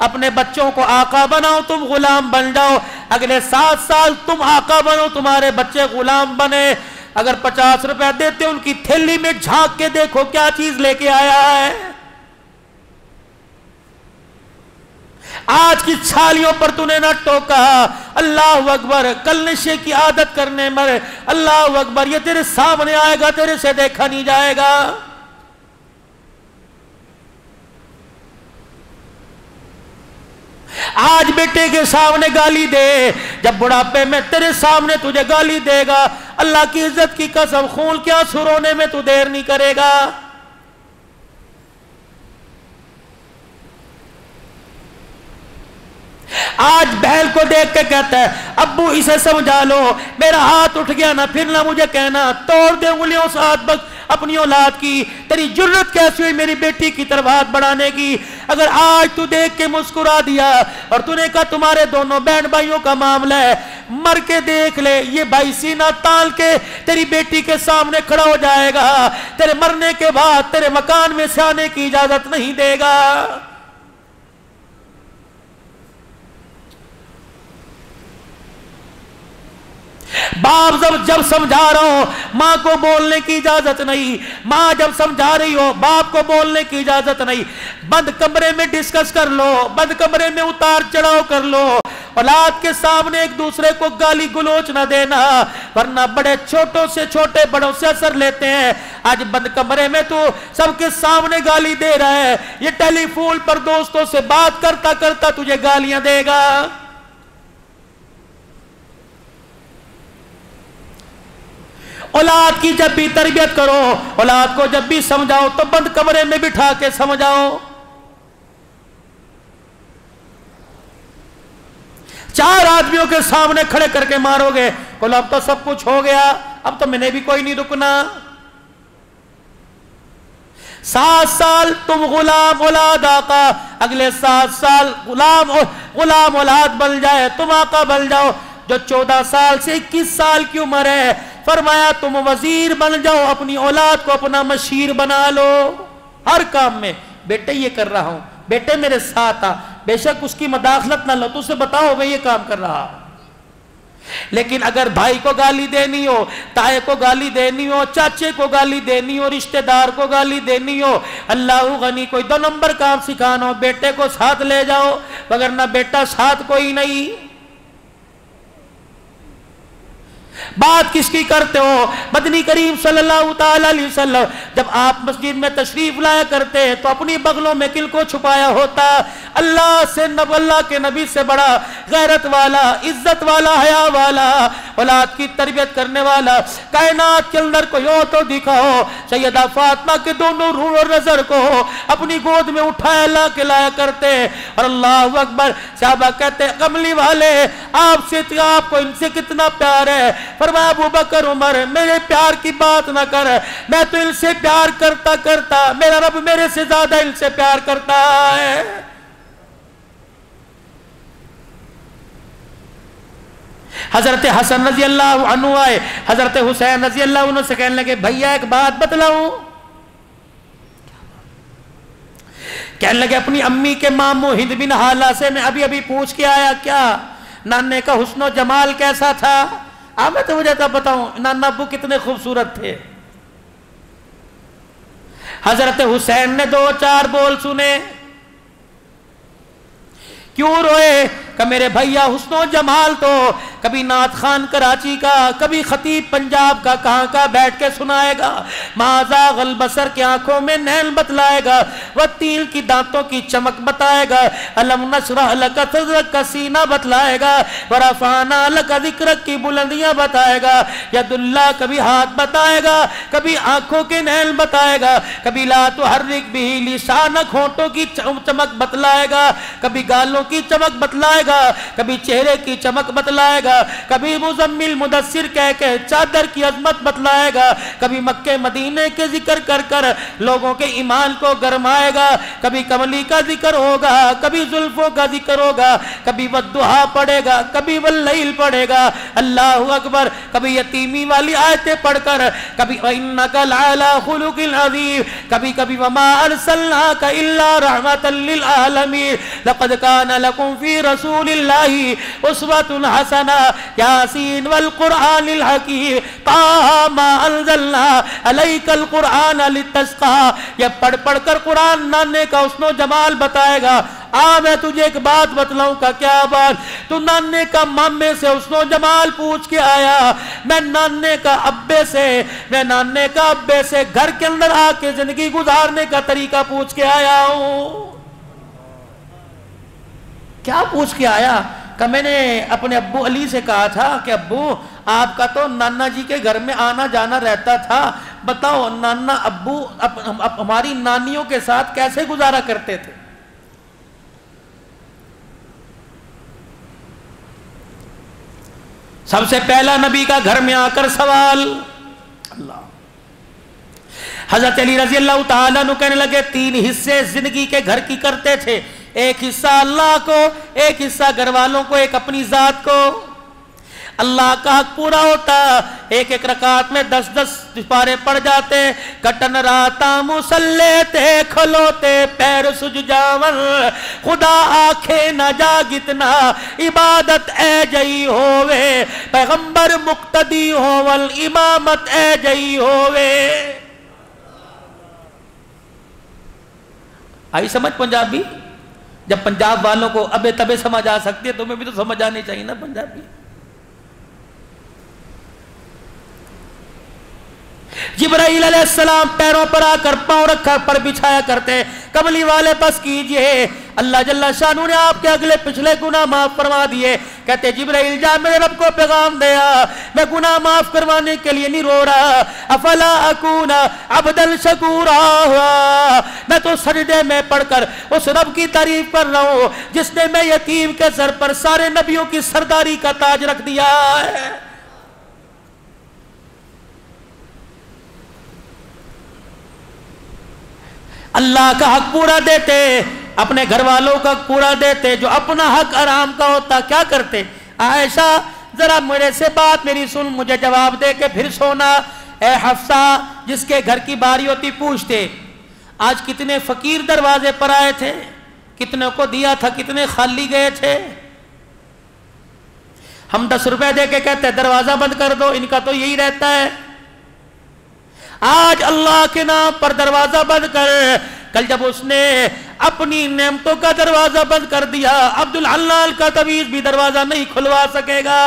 اپنے بچوں کو آقا بناؤ، تم غلام بن جاؤ، اگلے 7 سال تم آقا بنو، تمہارے بچے غلام بنے۔ اگر 50 روپے دیتے ان کی تھیلی میں جھانک کے دیکھو کیا چیز لے کے آیا ہے۔ آج کی چھالیوں پر تو نے نہ ٹوکا، اللہ اکبر، کل نشے کی عادت کرنے مر، اللہ اکبر، یہ تیرے سامنے آئے گا، تیرے سے دیکھا نہیں جائے گا۔ آج بیٹے کے سامنے گالی دے، جب بڑھاپے میں تیرے سامنے تجھے گالی دے گا، اللہ کی عزت کی قسم خون کے آنسو رونے میں تو دیر نہیں کرے گا۔ آج بہن کو دیکھ کے کہتا ہے ابو اسے سمجھا لو، میرا ہاتھ اٹھ گیا نا پھر نہ مجھے کہنا، توڑ دے انگلیوں سے ہاتھ اپنی اولاد کی، تیری جرت کیسی ہوئی میری بیٹی کی طرف ہاتھ بڑھانے کی؟ اگر آج تو دیکھ کے مسکرا دیا اور تو نے کہا تمہارے دونوں بہن بھائیوں کا معاملہ ہے، مر کے دیکھ لے یہ بھائی سینہ تال کے تیری بیٹی کے سامنے کھڑا ہو جائے گا، تیرے مرنے کے بعد تیرے مکان میں سے آنے کی اجازت نہیں دے گا۔ باپ جب سمجھا رہا ہو ماں کو بولنے کی اجازت نہیں، ماں جب سمجھا رہی ہو باپ کو بولنے کی اجازت نہیں۔ بند کمرے میں ڈسکس کر لو، بند کمرے میں اتار چڑھاؤ کر لو، اولاد کے سامنے ایک دوسرے کو گالی گلوچ نہ دینا، ورنہ بڑے چھوٹوں سے چھوٹے بڑوں سے اثر لیتے ہیں۔ آج بند کمرے میں تو سب کے سامنے گالی دے رہا ہے، یہ ٹیلی فون پر دوستوں سے بات کرتا کرتا تجھے گالیاں دے گا۔ اولاد کی جب بھی تربیت کرو، اولاد کو جب بھی سمجھاؤ تو بند کمرے میں بٹھا کے سمجھاؤ۔ 4 آدمیوں کے سامنے کھڑے کر کے مارو گے، بولو اب تو سب کچھ ہو گیا، اب تو میں نے بھی کوئی نہیں رکنا۔ 7 سال تم غلام اولاد آقا، اگلے 7 سال غلام اولاد بن جائے، تم آقا بن جاؤ۔ جو 14 سال سے 21 سال کی عمر ہے، فرمایا تم وزیر بن جاؤ، اپنی اولاد کو اپنا مشیر بنا لو ہر کام میں۔ بیٹے یہ کر رہا ہوں، بیٹے میرے ساتھ آ، بے شک اس کی مداخلت نہ لو، تو اسے بتاؤ میں یہ کام کر رہا ہوں۔ لیکن اگر بھائی کو گالی دینی ہو، تائے کو گالی دینی ہو، چاچے کو گالی دینی ہو، رشتہ دار کو گالی دینی ہو، اللہ غنی کوئی 2 نمبر کام سکھانا ہو، بیٹے کو ساتھ لے جاؤ، وگرنہ بیٹا ساتھ کوئی نہیں۔ بات کس کی کرتے ہو؟ مدنی کریم صلی اللہ تعالی علیہ وسلم جب آپ مسجد میں تشریف لایا کرتے ہیں تو اپنی بغلوں میں کل کو چھپایا ہوتا۔ اللہ کے نبی سے بڑا غیرت والا، عزت والا، حیا والا، اولاد کی تربیت کرنے والا کائنات کے اندر کوئی ہو تو دکھاؤ۔ سیدہ فاطمہ کے دونوں روح اور نظر کو اپنی گود میں اٹھایا لا کے لایا کرتے، اور اللہ اکبر، صحابہ کہتے کملی والے آپ کو ان سے کتنا پیار ہے۔ فرمایا ابو بکر عمر میرے پیار کی بات نہ کر، میں تو ان سے پیار کرتا کرتا میرا رب میرے سے زیادہ ان سے پیار کرتا ہے۔ حضرت حسن رضی اللہ عنہ آئے، حضرت حسین رضی اللہ عنہ سے کہنے لگے بھیا ایک بات بتلاؤں؟ کہنے لگے اپنی امی کے ماموں ہند بن حالہ سے میں ابھی پوچھ کے آیا، کیا نانے کا حسن و جمال کیسا تھا؟ میں تو مجھے تب بتاؤں نانا ابو کتنے خوبصورت تھے۔ حضرت حسین نے 2-4 بول سنے، کیوں روئے؟ کہ میرے بھیا حسن و جمال تو کبھی نعت خان کراچی کا، کبھی خطیب پنجاب کا کہاں بیٹھ کے سنائے گا، ما زاغ البصر کی آنکھوں میں نین بتلائے گا، والتین کی دانتوں کی چمک بتائے گا، الم نشرح لک صدرک کا سینہ بتلائے گا، ورفعنا لک ذکرک کی بلندیاں بتائے گا، ید اللہ کبھی ہاتھ بتائے گا، کبھی آنکھوں کے نین بتائے گا، کبھی لا تحرک بھی لسانک ہونٹوں کی چمک بتلائے گا، کبھی گالوں کی چمک بتلائے گا، کبھی چہرے کی چمک بتلائے گا، کبھی مزمل مدثر کہہ کے چادر کی عظمت بتلائے گا، کبھی مکہ مدینے کے ذکر کر کر لوگوں کے ایمان کو گرمائے گا، کبھی کملی کا ذکر ہوگا، کبھی زلفوں کا ذکر ہوگا، کبھی والضحیٰ پڑھے گا، کبھی واللیل پڑھے گا، اللہ اکبر، کبھی یتیمی والی آیتیں پڑھ کر، کبھی وَإِنَّكَ لَعَلَىٰ خُلُقٍ عَظِيمٍ، کبھی وَمَا أَرْسَلْنَاكَ إِلَّا رَحْمَةً لِّلْعَالَمِينَ لَقَدْ كَانَ لَكُمْ فِي رَسُولِ اللَّهِ أُسْوَةٌ حَسَنَةٌ یاسین والقرآن الحکیم طٰہٰ مَا أَنزَلْنَا عَلَيْكَ الْقُرْآنَ لِتَشْقَىٰ، یہ پڑھ کر قرآن نانے کا حسن و جمال بتائے گا۔ میں تجھے ایک بات بتلاؤں کا، کیا بات؟ تو نانے کا مامے سے حسن و جمال پوچھ کے آیا، میں نانے کا ابے سے گھر کے اندر آ کے زندگی گزارنے کا طریقہ پوچھ کے آیا ہوں۔ کیا پوچھ کے آیا؟ کہ میں نے اپنے ابو علی سے کہا تھا کہ ابو آپ کا تو نانا جی کے گھر میں آنا جانا رہتا تھا، بتاؤ نانا ابو ہماری نانیوں کے ساتھ کیسے گزارا کرتے تھے؟ سب سے پہلا نبی کا گھر میں آ کر سوال، اللہ حضرت علی رضی اللہ تعالیٰ عنہ کہنے لگے 3 حصے زندگی کے گھر کی کرتے تھے، ایک حصہ اللہ کو، ایک حصہ گھر والوں کو، ایک اپنی ذات کو۔ اللہ کا حق پورا ہوتا، ایک ایک رکعت میں 10 پارے پڑ جاتے، کٹن راتا مسلے تے کھلوتے پیر سج جاون، خدا آکھے نہ جاگتنا عبادت اے جئی ہووے، پیغمبر مقتدی ہوول امامت اے جئی ہووے۔ آئی سمجھ پنجابی؟ جب پنجاب والوں کو ابے تبے سمجھ آ سکتی ہے تو تمہیں بھی تو سمجھ آنی چاہیے نا پنجابی۔ جبرائیل علیہ السلام پیروں پر آ کر پاؤں رکھا پر بچھایا کرتے، کملی والے پس کیجئے، اللہ جل شانہ نے آپ کے اگلے پچھلے گناہ معاف فرما دیے۔ کہتے جبرائیل جا میرے رب کو پیغام دیا، میں گناہ معاف کروانے کے لیے نہیں رو رہا، افلا اکون عبدا شکورا، میں تو سجدے میں پڑھ کر اس رب کی تعریف کر رہا ہوں جس نے میں یتیم کے سر پر سارے نبیوں کی سرداری کا تاج رکھ دیا ہے۔ اللہ کا حق پورا دیتے، اپنے گھر والوں کا حق پورا دیتے، جو اپنا حق آرام کا ہوتا کیا کرتے؟ عائشہ ذرا میرے سے بات میری سن، مجھے جواب دے کے پھر سونا۔ اے حفصہ جس کے گھر کی باری ہوتی پوچھتے آج کتنے فقیر دروازے پر آئے تھے، کتنے کو دیا تھا، کتنے خالی گئے تھے؟ ہم 10 روپے دے کے کہتے دروازہ بند کر دو، ان کا تو یہی رہتا ہے۔ آج اللہ کے نام پر دروازہ بند کر، کل جب اس نے اپنی نعمتوں کا دروازہ بند کر دیا، عبدالحلال کا تعویذ بھی دروازہ نہیں کھلوا سکے گا۔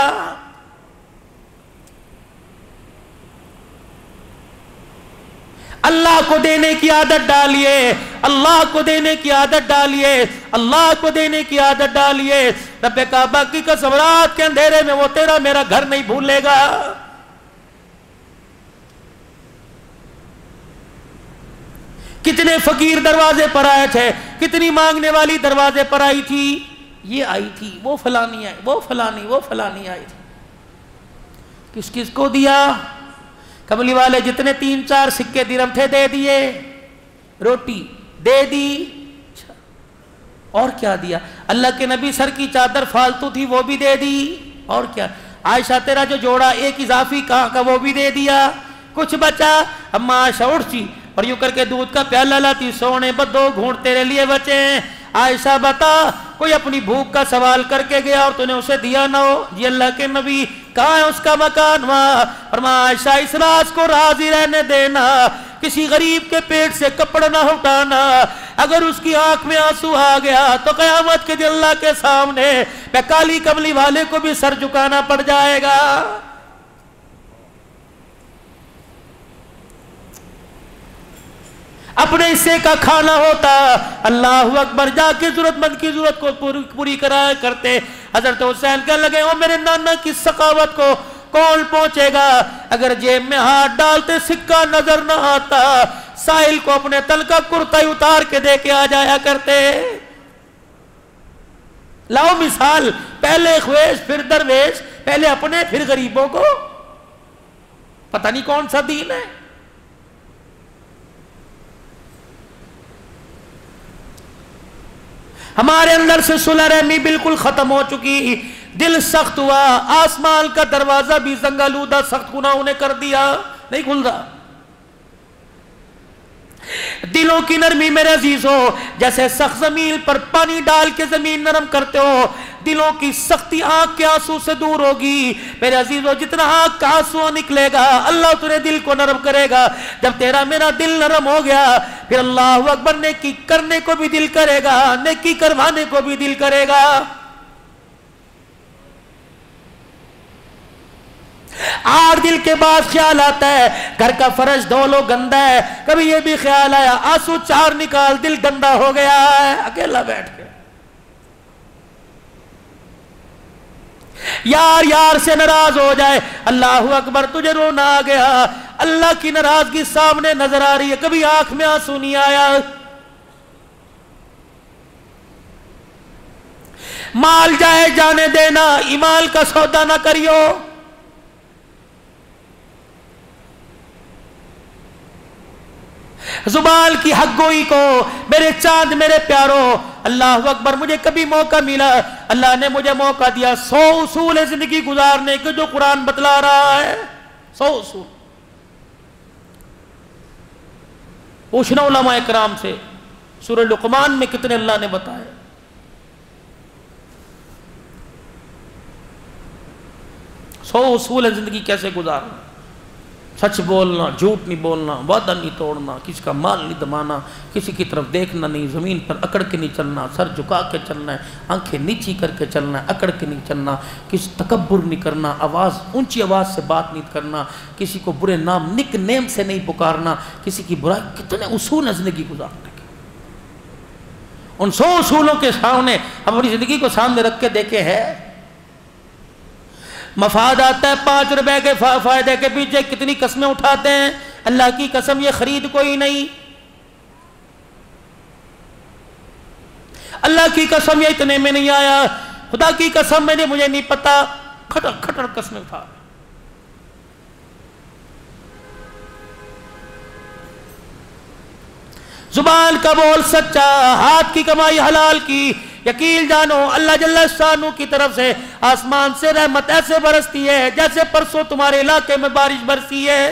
اللہ کو دینے کی عادت ڈالیے، اللہ کو دینے کی عادت ڈالیے، اللہ کو دینے کی عادت ڈالیے۔ رب کعبہ کی قسم رات کے اندھیرے میں وہ تیرا میرا گھر نہیں بھولے گا۔ کتنے فقیر دروازے پر آئے تھے، کتنی مانگنے والی دروازے پر آئی تھی، یہ آئی تھی، وہ فلانی آئی، وہ فلانی آئی تھی۔ کس کس کو دیا؟ کملی والے جتنے 3-4 سکے درہم تھے دے دیے، روٹی دے دی، اور کیا دیا؟ اللہ کے نبی سر کی چادر فالتو تھی وہ بھی دے دی، اور کیا؟ عائشہ تیرا جو جوڑا ایک اضافی کہاں کا وہ بھی دے دیا، کچھ بچا؟ اما عائشہ اٹھتی اور یوں کر کے دودھ کا پیالہ لاتی، سونے ب 2 گھونٹ تیرے لیے بچے ہیں۔ عائشہ بتا کوئی اپنی بھوک کا سوال کر کے گیا اور تو نے اسے دیا نہ ہو؟ جی اللہ کے نبی کہاں ہے اس کا مکان؟ وہاں۔ فرمایا عائشہ اس راز کو راضی رہنے دینا، کسی غریب کے پیٹ سے کپڑا نہ اٹھانا، اگر اس کی آنکھ میں آنسو آ گیا تو قیامت کے دن اللہ کے سامنے میں کالی کملی والے کو بھی سر جھکانا پڑ جائے گا۔ اپنے حصے کا کھانا ہوتا، اللہ اکبر، جا کے ضرورت مند کی ضرورت کو پوری کرایا کرتے۔ حضرت حسین کہنے لگے او میرے نانا کی سخاوت کو کون پہنچے گا؟ اگر جیب میں ہاتھ ڈالتے سکہ نظر نہ آتا، سائل کو اپنے تل کا کرتا ہی اتار کے دے کے آ جایا کرتے۔ لاؤ مثال، پہلے خویش پھر درویش، پہلے اپنے پھر غریبوں کو، پتہ نہیں کون سا دین ہے۔ ہمارے اندر سے صلح رحمی بالکل ختم ہو چکی، دل سخت ہوا، آسمان کا دروازہ بھی زنگالودہ سخت گناہوں نے کر دیا، نہیں کھل رہا۔ دلوں کی نرمی میرے عزیزو، جیسے سخت زمین پر پانی ڈال کے زمین نرم کرتے ہو، دلوں کی سختی آنکھ کے آنسو سے دور ہوگی میرے عزیزو۔ جتنا آنکھ کا آنسو نکلے گا اللہ تیرے دل کو نرم کرے گا۔ جب تیرا میرا دل نرم ہو گیا پھر اللہ اکبر نیکی کرنے کو بھی دل کرے گا، نیکی کروانے کو بھی دل کرے گا۔ آٹھ دل کے بعد خیال آتا ہے گھر کا فرش دھو لو گندا ہے، کبھی یہ بھی خیال آیا آنسو 4 نکال دل گندا ہو گیا ہے، اکیلا بیٹھ کے یار یار سے ناراض ہو جائے، اللہ اکبر تجھے رونا آ گیا، اللہ کی ناراضگی سامنے نظر آ رہی ہے، کبھی آنکھ میں آنسو نہیں آیا۔ مال جائے جانے دینا، ایمان کا سودا نہ کریو۔ زبان کی حق گوئی کو میرے چاند میرے پیاروں اللہ اکبر، مجھے کبھی موقع ملا، اللہ نے مجھے موقع دیا 100 اصول زندگی گزارنے کے جو قرآن بتلا رہا ہے، 100 اصول۔ پوچھنا علماء اکرام سے، سورہ لقمان میں کتنے اللہ نے بتائے؟ 100 اصول زندگی کیسے گزارنا، سچ بولنا، جھوٹ نہیں بولنا، وعدہ نہیں توڑنا، کسی کا مال نہیں دبانا، کسی کی طرف دیکھنا نہیں، زمین پر اکڑ کے نہیں چلنا، سر جھکا کے چلنا ہے، آنکھیں نیچی کر کے چلنا ہے، اکڑ کے نہیں چلنا، کسی تکبر نہیں کرنا، اونچی آواز سے بات نہیں کرنا، کسی کو برے نام نک نیم سے نہیں پکارنا، کسی کی برائی۔ کتنے اصول ہیں زندگی گزارنے کے۔ ان 100 اصولوں کے سامنے ہم اپنی زندگی کو سامنے رکھ کے دیکھے ہیں، مفاد آتا ہے 5 روپے کے فائدے کے پیچھے کتنی قسمیں اٹھاتے ہیں۔ اللہ کی قسم یہ خرید کوئی نہیں، اللہ کی قسم یہ اتنے میں نہیں آیا، خدا کی قسم مجھے نہیں پتا، کھٹر کھٹر قسمیں اٹھا۔ زبان کا بول سچا، ہاتھ کی کمائی حلال کی، یقین جانو اللہ جل شانہ کی طرف سے آسمان سے رحمت ایسے برستی ہے جیسے پرسوں تمہارے علاقے میں بارش برسی ہے۔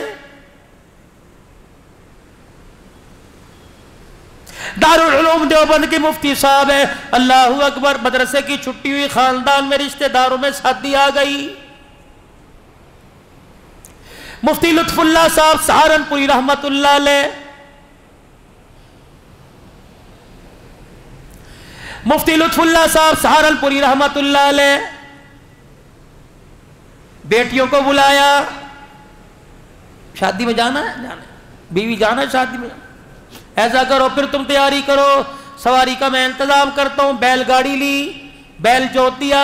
دارالعلوم دیوبند کے مفتی صاحب ہے، اللہ اکبر، مدرسے کی چھٹی ہوئی، خاندان میں رشتہ داروں میں شادی آ گئی۔ مفتی لطف اللہ صاحب سہارنپوری رحمت اللہ علیہ، مفتی لطف اللہ صاحب سہارنپوری رحمت اللہ علیہ، بیٹیوں کو بلایا، شادی میں جانا ہے، جانا ہے، بیوی جانا ہے شادی میں، ایسا کرو پھر تم تیاری کرو، سواری کا میں انتظام کرتا ہوں۔ بیل گاڑی لی، بیل جوت دیا،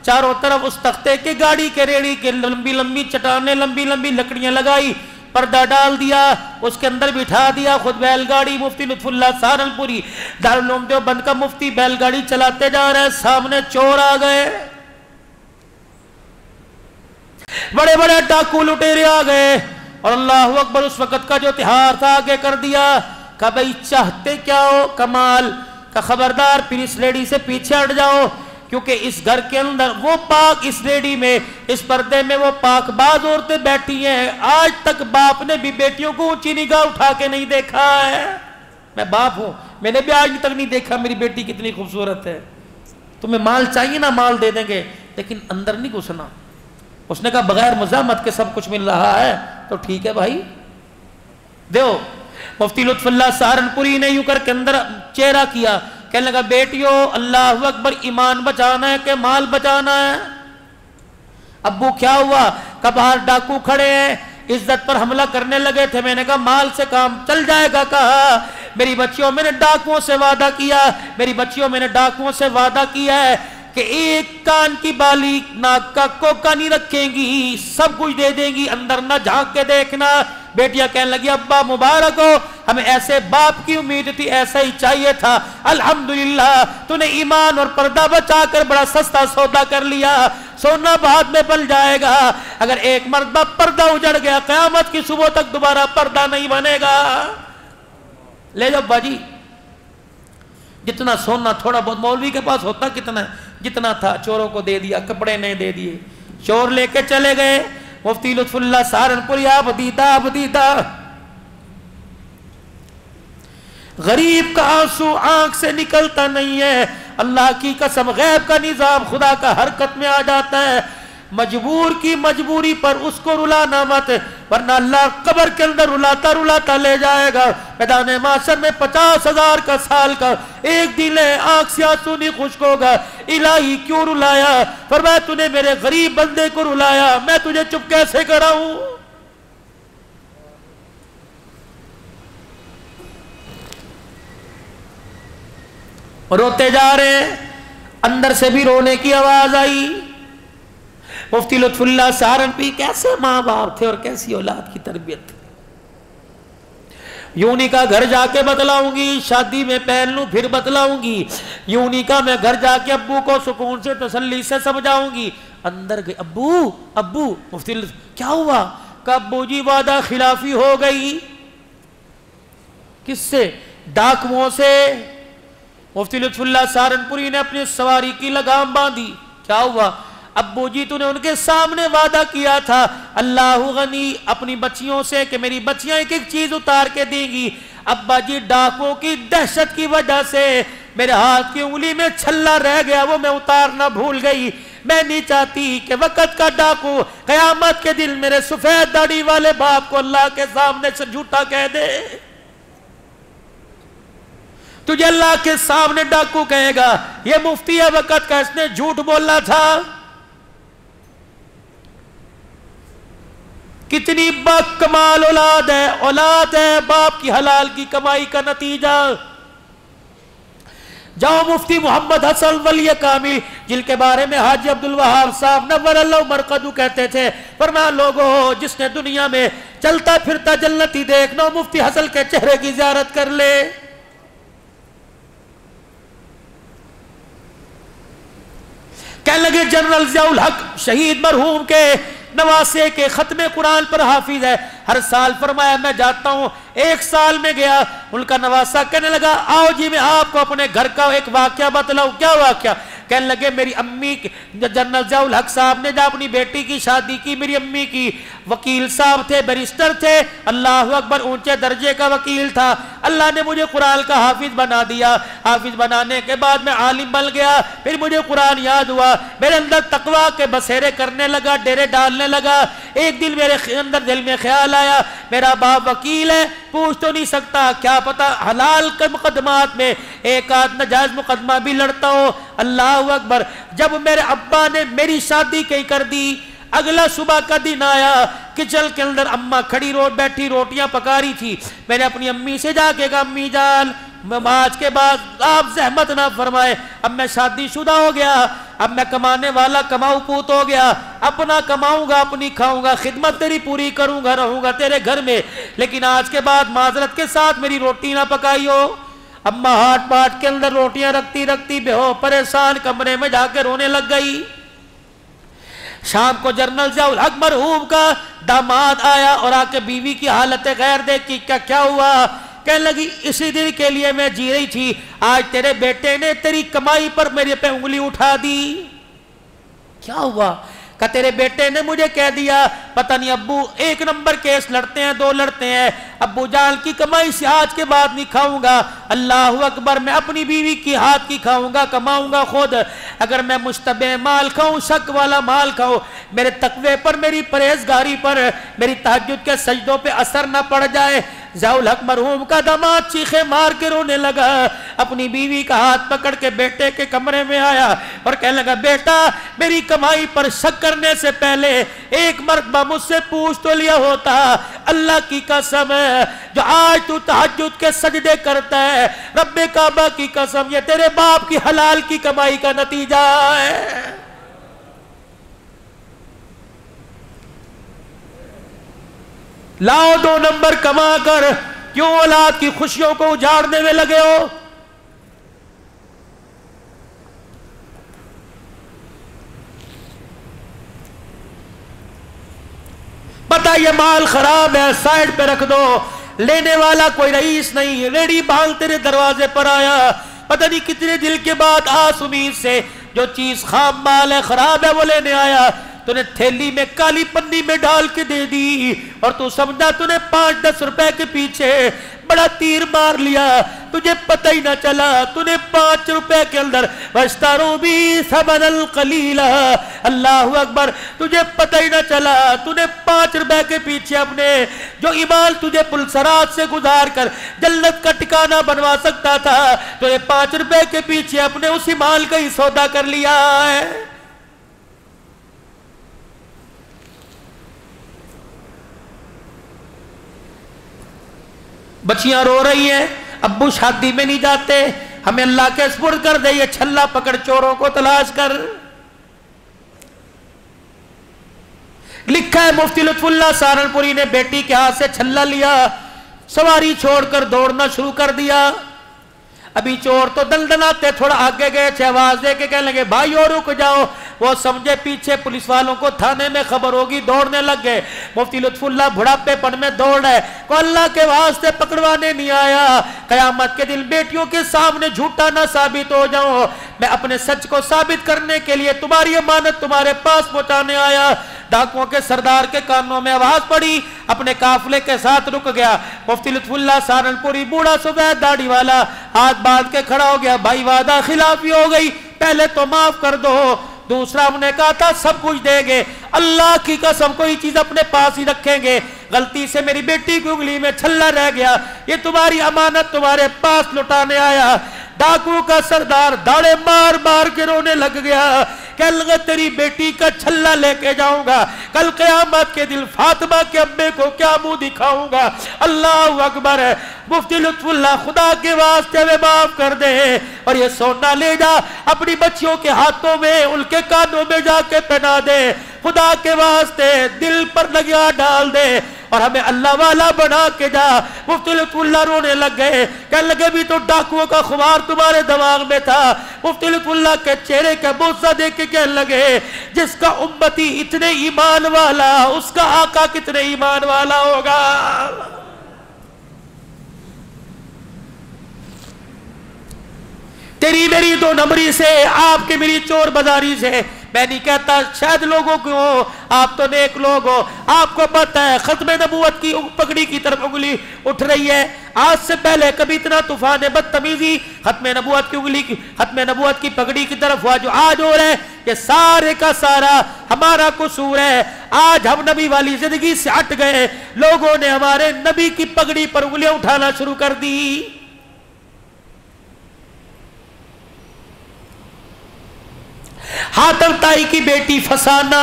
چاروں طرف اس تختے کے گاڑی کے ریڑھی کے لمبی لمبی چٹانیں، لمبی لمبی لکڑیاں لگائی، پردہ ڈال دیا، اس کے اندر بٹھا دیا، خود بیل گاڑی۔ مفتی لطف اللہ سہارنپوری دارالعلوم دیوبند کا مفتی بیل گاڑی چلاتے جا رہے ہیں، سامنے چور آ گئے، بڑے بڑے ڈاکو لٹیرے آ گئے، اور اللہ اکبر اس وقت کا جو تہار تھا آگے کر دیا، کہ بھئی چاہتے کیا ہو کمال، کہ خبردار پھر اس لیڈی سے پیچھے ہٹ جاؤ، کیونکہ اس گھر کے اندر وہ پاک، اس لیڈی میں، اس پردے میں وہ پاک باز عورتیں بیٹھی ہیں، آج تک باپ نے بھی بیٹیوں کو اونچی نگاہ اٹھا کے نہیں دیکھا ہے۔ میں باپ ہوں، میں نے بھی آج تک نہیں دیکھا میری بیٹی کتنی خوبصورت ہے۔ تمہیں مال چاہیے نا، مال دے دیں گے، لیکن اندر نہیں گھسنا۔ اس نے کہا بغیر مزاحمت کے سب کچھ مل رہا ہے تو ٹھیک ہے بھائی دیو۔ مفتی لطف اللہ سہارنپوری نے یوں کر کے اندر چہرہ کیا، کہنے لگا بیٹیو اللہ اکبر، ایمان بچانا ہے کہ مال بچانا ہے؟ ابو کیا ہوا؟ کہ باہر ڈاکو کھڑے ہیں، عزت پر حملہ کرنے لگے تھے، میں نے کہا مال سے کام چل جائے گا۔ کہا میری بچیوں میں نے ڈاکوؤں سے وعدہ کیا، میری بچیوں میں نے ڈاکوؤں سے وعدہ کیا ہے کہ ایک کان کی بالی ناک کا کوکا نہیں رکھیں گی، سب کچھ دے دیں گی، اندر نہ جھانک کے دیکھنا۔ بیٹیاں کہنے لگی ابا مبارک ہو، ہمیں ایسے باپ کی امید تھی، ایسا ہی چاہیے تھا، الحمدللہ تو نے ایمان اور پردہ بچا کر بڑا سستا سودا کر لیا، سونا بعد میں بن جائے گا، اگر ایک مرتبہ پردہ اجڑ گیا قیامت کی صبح تک دوبارہ پردہ نہیں بنے گا۔ لے جاؤ باجی، جتنا سونا تھوڑا بہت مولوی کے پاس ہوتا کتنا ہے، جتنا تھا چوروں کو دے دیا، کپڑے نہیں دے دیے، چور لے کے چلے گئے۔ مفتی لطف اللہ سہارنپوری آپ دیدہ غریب کا آنسو آنکھ سے نکلتا نہیں ہے، اللہ کی قسم غیب کا نظام خدا کا حرکت میں آ جاتا ہے۔ مجبور کی مجبوری پر اس کو رلانا مت، ورنہ اللہ قبر کے اندر رلاتا رلاتا لے جائے گا۔ میدان محشر میں 50,000 کا سال کا ایک دن ہے، آنکھ سے آنسو نہیں خشک ہوگا۔ الہی کیوں رلایا؟ فرمایا تو نے میرے غریب بندے کو رلایا، میں تجھے چپ کیسے کراؤں؟ روتے جا رہے ہیں، اندر سے بھی رونے کی آواز آئی۔ مفتی لطف اللہ سہارنپوری کیسے ماں باپ تھے اور کیسی اولاد کی تربیت تھی۔ یوں نہیں کہا گھر جا کے بتلاؤں گی، شادی میں پہن لوں پھر بتلاؤں گی، یوں نہیں کہا میں گھر جا کے ابو کو سکون سے تسلی سے سمجھاؤں گی۔ اندر گئے، ابو مفتی کیا ہوا؟ کہ ابو جی وعدہ خلافی ہو گئی۔ کس سے؟ ڈاکوؤں سے۔ مفتی لطف اللہ سہارنپوری نے اپنی سواری کی لگام باندھی. کیا ہوا؟ ابو جی تو نے ان کے سامنے وعدہ کیا تھا اللہ غنی اپنی بچیوں سے کہ میری بچیاں ایک ایک چیز اتار کے دیں گی. ابا جی ڈاکوں کی دہشت کی وجہ سے میرے ہاتھ کی انگلی میں چھلا رہ گیا, وہ میں اتارنا بھول گئی. میں نہیں چاہتی کہ وقت کا ڈاکو قیامت کے دن میرے سفید داڑھی والے باپ کو اللہ کے سامنے سے جھوٹا کہہ دے. تجھے اللہ کے سامنے ڈاکو کہے گا یہ مفتی ہے وقت کا, اس نے جھوٹ بولنا تھا. کتنی با کمال اولاد ہے باپ کی حلال کی کمائی کا نتیجہ. جاؤ مفتی محمد حسن ولی کامل جن کے بارے میں حاجی عبدالوہاب صاحب نور اللہ مرقدو کہتے تھے, فرمایا لوگوں جس نے دنیا میں چلتا پھرتا جنتی دیکھنا مفتی حسن کے چہرے کی زیارت کر لے. کہنے لگے جنرل ضیاء الحق شہید مرحوم کے نواسے کے ختم قرآن پر حافظ ہے, ہر سال فرمایا میں جاتا ہوں. ایک سال میں گیا, ان کا نواسا کہنے لگا آؤ جی میں آپ کو اپنے گھر کا ایک واقعہ بتلاؤں. کیا واقعہ؟ کہنے لگے میری امی جنرل ضیاء الحق صاحب نے جب اپنی بیٹی کی شادی کی, میری امی کی وکیل صاحب تھے, بیرسٹر تھے, اللہ اکبر اونچے درجے کا وکیل تھا. اللہ نے مجھے قرآن کا حافظ بنا دیا. حافظ بنانے کے بعد میں عالم بن گیا, پھر مجھے قرآن یاد ہوا, میرے اندر تقویٰ کے بسیرے کرنے لگا, ڈیرے ڈالنے لگا. ایک دن میرے اندر دل میں خیال آیا میرا باپ وکیل ہے, پوچھ تو نہیں سکتا, کیا پتا حلال کے مقدمات میں ایک آدھ ناجائز مقدمہ بھی لڑتا ہو. اللہ اکبر. جب میرے ابا نے میری شادی کہیں کر دی, اگلا صبح کا دن آیا, کچن کے اندر اماں کھڑی بیٹھی روٹیاں پکا رہی تھی. میں نے اپنی امی سے جا کے کہا امی جان آج کے بعد آپ زحمت نہ فرمائے, اب میں شادی شدہ ہو گیا, اب میں کمانے والا کماؤ پوت ہو گیا, اپنا کماؤں گا اپنی کھاؤں گا, خدمت تیری پوری کروں گا, رہوں گا تیرے گھر میں, لیکن آج کے بعد معذرت کے ساتھ میری روٹی نہ پکائی ہو. اماں ہاتھ پاٹ کے اندر روٹیاں رکھتی بے ہو پریشان کمرے میں جا کے رونے لگ گئی. شام کو جنرل ضیاء الحق مرحوم کا داماد آیا اور آ کے بیوی کی حالت غیر دیکھی. کیا ہوا؟ کہنے لگی اسی دن کے لیے میں جی رہی تھی, آج تیرے بیٹے نے تیری کمائی پر میرے پہ انگلی اٹھا دی. کیا ہوا؟ کہ تیرے بیٹے نے مجھے کہہ دیا پتہ نہیں ابو ایک نمبر کیس لڑتے ہیں, دو لڑتے ہیں, ابو جان کی کمائی سے آج کے بعد نہیں کھاؤں گا. اللہ اکبر. میں اپنی بیوی کی ہاتھ کی کھاؤں گا, کماؤں گا خود. اگر میں مشتبہ مال کھاؤں, شک والا مال کھاؤں, میرے تقوی پر, میری پرہیزگاری پر, میری تہجد کے سجدوں پہ اثر نہ پڑ جائے. ضیاء الحق مرحوم کا داماد چیخے مار کے رونے لگا, اپنی بیوی کا ہاتھ پکڑ کے بیٹے کے کمرے میں آیا اور کہنے لگا بیٹا میری کمائی پر شک کرنے سے پہلے ایک مرتبہ مجھ سے پوچھ تو لیا ہوتا. اللہ کی قسم ہے جو آج تو تہجد کے سجدے کرتا ہے, رب کعبہ کی قسم یہ تیرے باپ کی حلال کی کمائی کا نتیجہ ہے. لاؤ 2 نمبر کما کر کیوں اولاد کی خوشیوں کو اجاڑنے میں لگے ہو؟ پتہ یہ مال خراب ہے, سائیڈ پہ رکھ دو, لینے والا کوئی رئیس نہیں, ریڑی بھانگ تیرے دروازے پر آیا, پتہ نہیں کتنے دل کے بعد آس امید سے جو چیز خام مال ہے, خراب ہے, وہ لینے آیا, تو نے تھیلی میں کالی پنی میں ڈال کے دے دی اور تو سمجھا تو نے 5-10 روپے کے پیچھے بڑا تیر مار لیا, تجھے پتہ ہی نہ چلا تو نے 5 روپے کے اندر وَاشْتَرُوا بِهِ ثَمَنًا قَلِيلًا. اللہ اکبر. تجھے پتہ ہی نہ چلا تو نے 5 روپے کے پیچھے اپنے جو ایمان تجھے پلسرات سے گزار کر جنت کا ٹھکانہ بنوا سکتا تھا, تو نے 5 روپے کے پیچھے اپنے اس ایمان کا ہی سودا کر لیا ہے. بچیاں رو رہی ہیں, ابو شادی میں نہیں جاتے, ہمیں اللہ کے سپرد کر دے, یہ چھلا پکڑ چوروں کو تلاش کر. لکھا ہے مفتی لطف اللہ سہارنپوری نے بیٹی کے ہاتھ سے چھلا لیا, سواری چھوڑ کر دوڑنا شروع کر دیا. ابھی چور تو دندناتے تھوڑا آگے گئے, آواز دے کے کہنے لگے بھائیو رک جاؤ. وہ سمجھے پیچھے پولیس والوں کو تھانے میں خبر ہوگی، دوڑنے لگ گئے۔ مفتی لطف اللہ بڑھاپے پن میں دوڑ ہے، کو اللہ کے واسطے پکڑوانے نہیں آیا، قیامت کے دن بیٹیوں کے سامنے جھوٹا نہ ثابت ہو جاؤں، میں اپنے سچ کو ثابت کرنے کے لیے تمہاری امانت تمہارے پاس پہنچانے آیا۔ ڈاکوؤں کے سردار کے کانوں میں آواز پڑی، اپنے قافلے کے ساتھ رک گیا۔ مفتی لطف اللہ سہارنپوری بوڑھا سفید داڑھی والا ہاتھ باندھ کے کھڑا ہو گیا، بھائی وعدہ خلافی ہو گئی، پہلے تو معاف کر دو۔ دوسرا ہم نے کہا تھا سب کچھ دیں گے، اللہ کی قسم کوئی چیز اپنے پاس ہی رکھیں گے، غلطی سے میری بیٹی کی انگلی میں چھلا رہ گیا، یہ تمہاری امانت تمہارے پاس لٹانے آیا۔ ڈاکو کا سردار داڑے مار مار کے رونے لگ گیا، کہنے لگا تیری بیٹی کا چھلا لے کے جاؤں گا، کل قیامت کے دن فاطمہ کے ابے کو کیا منہ دکھاؤں گا۔ اللہ اکبر ہے۔ مفتی لطف اللہ خدا کے واسطے میں معاف کر دے، اور یہ سونا لے جا اپنی بچیوں کے ہاتھوں میں، ان کے کانوں میں جا کے پہنا دے، خدا کے واسطے دل پر لگیا ڈال دے، اور ہمیں اللہ والا بنا کے جا۔ مفتی لطف اللہ رونے لگ گئے، کہنے لگے بھی تو ڈاکوؤں کا خمار تمہارے دماغ میں تھا۔ مفتی لطف اللہ کے چہرے کا بوسہ دیکھ کے کہنے لگے جس کا امتی اتنے ایمان والا، اس کا آقا کتنے ایمان والا ہوگا۔ تیری میری دو نمبری سے، آپ کے میری چور بازاری سے، میں نہیں کہتا شاید لوگوں کو، آپ تو نیک لوگ ہو، آپ کو پتہ ہے ختم نبوت کی پگڑی کی طرف انگلی اٹھ رہی ہے۔ آج سے پہلے کبھی اتنا طوفان بدتمیزی ختم نبوت کی انگلی کی، ختم نبوت کی پگڑی کی طرف ہوا جو آج ہو رہا ہے، یہ سارے کا سارا ہمارا قصور ہے۔ آج ہم نبی والی زندگی سے ہٹ گئے، لوگوں نے ہمارے نبی کی پگڑی پر انگلیاں اٹھانا شروع کر دی۔ حاتم تائی کی بیٹی فسانہ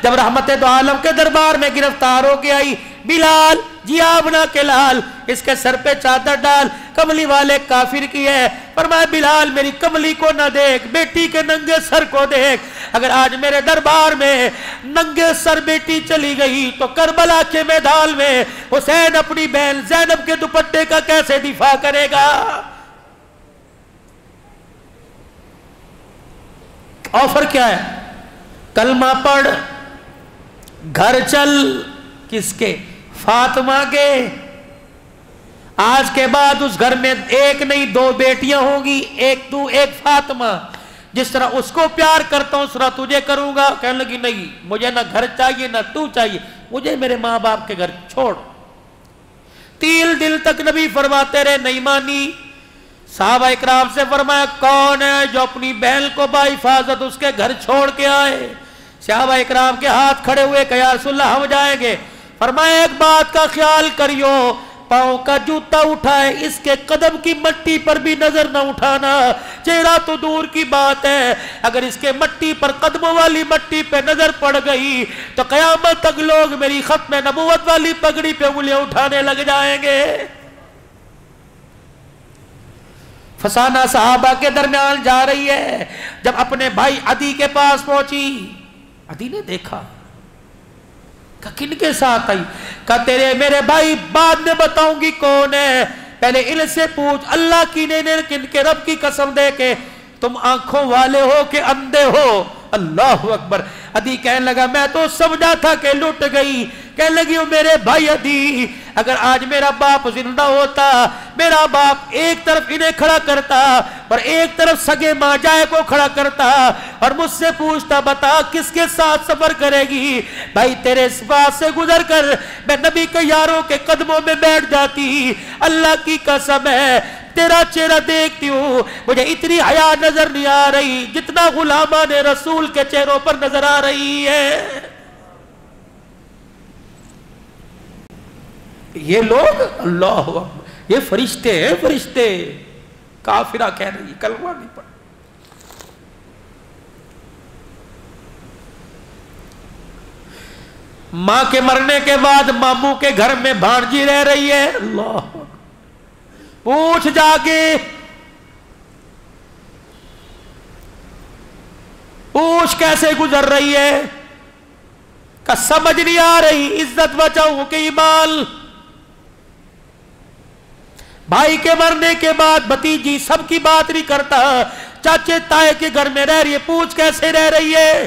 جب رحمت دو عالم کے دربار میں گرفتار ہو کے آئی، بلال جی آبنا کے لال، اس کے سر پہ چادر ڈال، کملی والے کافر کی ہے، فرمایا بلال میری کملی کو نہ دیکھ، بیٹی کے ننگے سر کو دیکھ، اگر آج میرے دربار میں ننگے سر بیٹی چلی گئی تو کربلا کے میدان میں حسین اپنی بہن زینب کے دوپٹے کا کیسے دفاع کرے گا۔ آفر کیا ہے؟ کلمہ پڑھ، گھر چل، کس کے؟ فاطمہ کے۔ آج کے بعد اس گھر میں ایک نہیں دو بیٹیاں ہوں گی، ایک تو ایک فاطمہ، جس طرح اس کو پیار کرتا ہوں اس طرح تجھے کروں گا۔ کہنے لگی نہیں، مجھے نہ گھر چاہیے نہ تو چاہیے، مجھے میرے ماں باپ کے گھر چھوڑ۔ 3 دن تک نبی فرماتے رہے، نہیں مانی۔ صحابہ اکرام سے فرمایا کون ہے جو اپنی بہن کو بحفاظت اس کے گھر چھوڑ کے آئے؟ صحابہ اکرام کے ہاتھ کھڑے ہوئے کہ یا رسول اللہ ہم جائیں گے۔ فرمایا ایک بات کا خیال کریو، پاؤں کا جوتا اٹھائے اس کے قدم کی مٹی پر بھی نظر نہ اٹھانا، چہرہ تو دور کی بات ہے، اگر اس کے مٹی پر قدموں والی مٹی پہ نظر پڑ گئی تو قیامت تک لوگ میری ختم نبوت والی پگڑی پہ انگلیاں اٹھانے لگ جائیں گے۔ فسانہ صحابہ کے درمیان جا رہی ہے، جب اپنے بھائی عدی کے پاس پہنچی، عدی نے دیکھا، کہا کن کے ساتھ آئی؟ کہا تیرے میرے بھائی بعد میں بتاؤں گی کون ہے، پہلے ان سے پوچھ اللہ کی نے کن کے رب کی قسم دے کے تم آنکھوں والے ہو کہ اندھے ہو؟ اللہ اکبر۔ عدی کہنے لگا میں تو سمجھا تھا کہ لٹ گئی۔ کہنے لگی میرے بھائی عدی، اگر آج میرا باپ زندہ ہوتا، میرا باپ ایک طرف انہیں کھڑا کرتا اور ایک طرف سگے ماں جائے کو کھڑا کرتا اور مجھ سے پوچھتا بتا کس کے ساتھ سفر کرے گی؟ بھائی تیرے پاس سے گزر کر میں نبی کے یاروں کے قدموں میں بیٹھ جاتی، اللہ کی قسم ہے تیرا چہرہ دیکھتی ہوں مجھے اتنی حیا نظر نہیں آ رہی جتنا غلامان رسول کے چہروں پر نظر آ رہی ہے۔ یہ لوگ اللہ اکبر، یہ فرشتے ہیں، فرشتے۔ کافرہ کہہ رہی کلمہ نہیں پڑھ۔ ماں کے مرنے کے بعد ماموں کے گھر میں بھانجی رہ رہی ہے، اللہ پوچھ جا کے، پوچھ کیسے گزر رہی ہے، کہ سمجھ نہیں آ رہی، عزت بچاؤں کہ ایمان۔ بھائی کے مرنے کے بعد بھتیجی سب کی بات نہیں کرتا، چاچے تائے کے گھر میں رہ رہی ہے، پوچھ کیسے رہ رہی ہے۔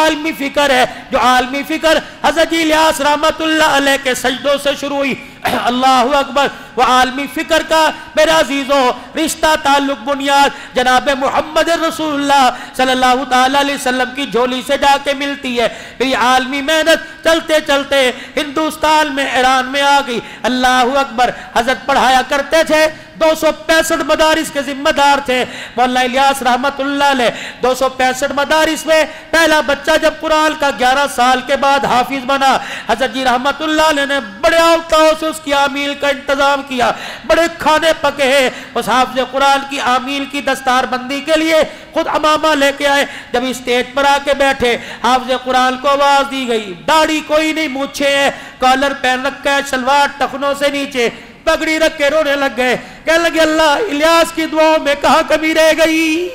عالمی فکر ہے، جو عالمی فکر حضرت الیاس رحمت اللہ علیہ کے سجدوں سے شروع ہوئی، اللہ اکبر، وہ عالمی فکر کا میرے عزیزوں رشتہ تعلق بنیاد جناب محمد رسول اللہ صلی اللہ تعالیٰ علیہ وسلم کی جھولی سے جا کے ملتی ہے۔ پھر یہ عالمی محنت چلتے چلتے ہندوستان میں، ایران میں آ گئی۔ اللہ اکبر، حضرت پڑھایا کرتے تھے، 265 مدارس کے ذمہ دار تھے مولانا الیاس رحمت اللہ علیہ۔ 265 مدارس میں پہلا بچہ جب قرآن کا 11 سال کے بعد حافظ بنا، حضرت جی رحمت اللہ علیہ نے بڑے اوقاتوں سے اس کی آمیل کا انتظام کیا، بڑے کھانے پکے ہیں۔ اس حافظ قرآن کی آمیل کی دستار بندی کے لیے خود امامہ لے کے آئے۔ جب اسٹیج پر آ کے بیٹھے، حافظ قرآن کو آواز دی گئی، داڑھی کوئی نہیں، مونچھے ہیں، کالر پہن رکھا ہے، شلوار ٹخنوں سے نیچے، پگڑی رکھ کے رونے لگ گئے، کہنے لگے اللہ الیاس کی دعاؤں میں کہاں کمی رہ گئی۔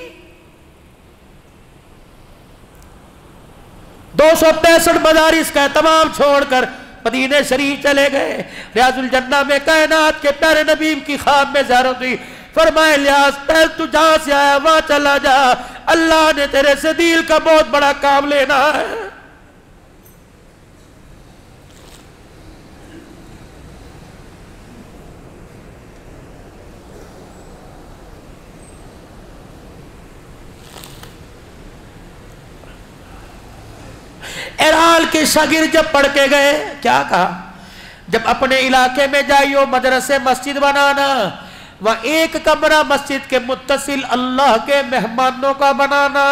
265 مدارس کا تمام چھوڑ کر مدینہ شریف چلے گئے۔ ریاض الجنہ میں کائنات کے پیارے نبی کی خواب میں زیارت ہوئی، فرمایا الیاس پہل تو جہاں سے آیا وہاں چلا جا، اللہ نے تیرے سے دل کا بہت بڑا کام لینا ہے۔ ایران کے شاگرد جب پڑھ کے گئے، کیا کہا؟ جب اپنے علاقے میں جائیو مدرسے مسجد بنانا، وہاں ایک کمرہ مسجد کے متصل اللہ کے مہمانوں کا بنانا۔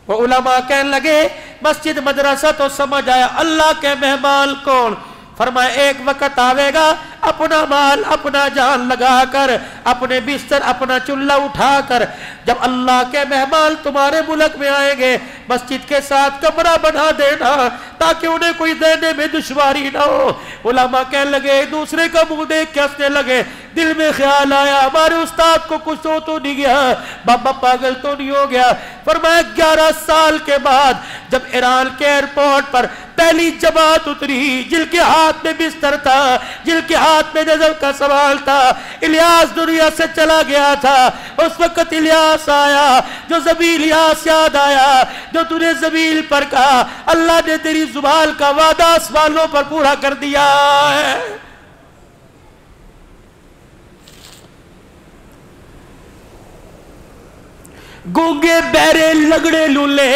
وہ علماء کہنے لگے مسجد مدرسہ تو سمجھ آیا، اللہ کے مہمان کون؟ فرمایا ایک وقت آوے گا اپنا مال اپنا جان لگا کر، اپنے بستر اپنا چولہا اٹھا کر، جب اللہ کے مہمان تمہارے ملک میں آئیں گے مسجد کے ساتھ کمرہ بنا دینا تاکہ انہیں کوئی دینے میں دشواری نہ ہو۔ علماء کہنے لگے دوسرے کا منہ دیکھ کے ہنسنے لگے، دل میں خیال آیا ہمارے استاد کو کچھ ہو تو نہیں گیا، بابا پاگل تو نہیں ہو گیا۔ فرمایا 11 سال کے بعد جب ایران کے ایئرپورٹ پر پہلی جماعت اتری، جن کے ہاتھ میں بستر تھا، جن کے ہاتھ میں نظر کا سوال تھا، الیاس دنیا سے چلا گیا تھا، اس وقت الیاس آیا، جو زبیل الیاس یاد آیا، جو تو نے زبیل پر کہا، اللہ نے تیری زبان کا وعدہ سوالوں پر پورا کر دیا ہے۔ گونگے بہرے لگڑے لولے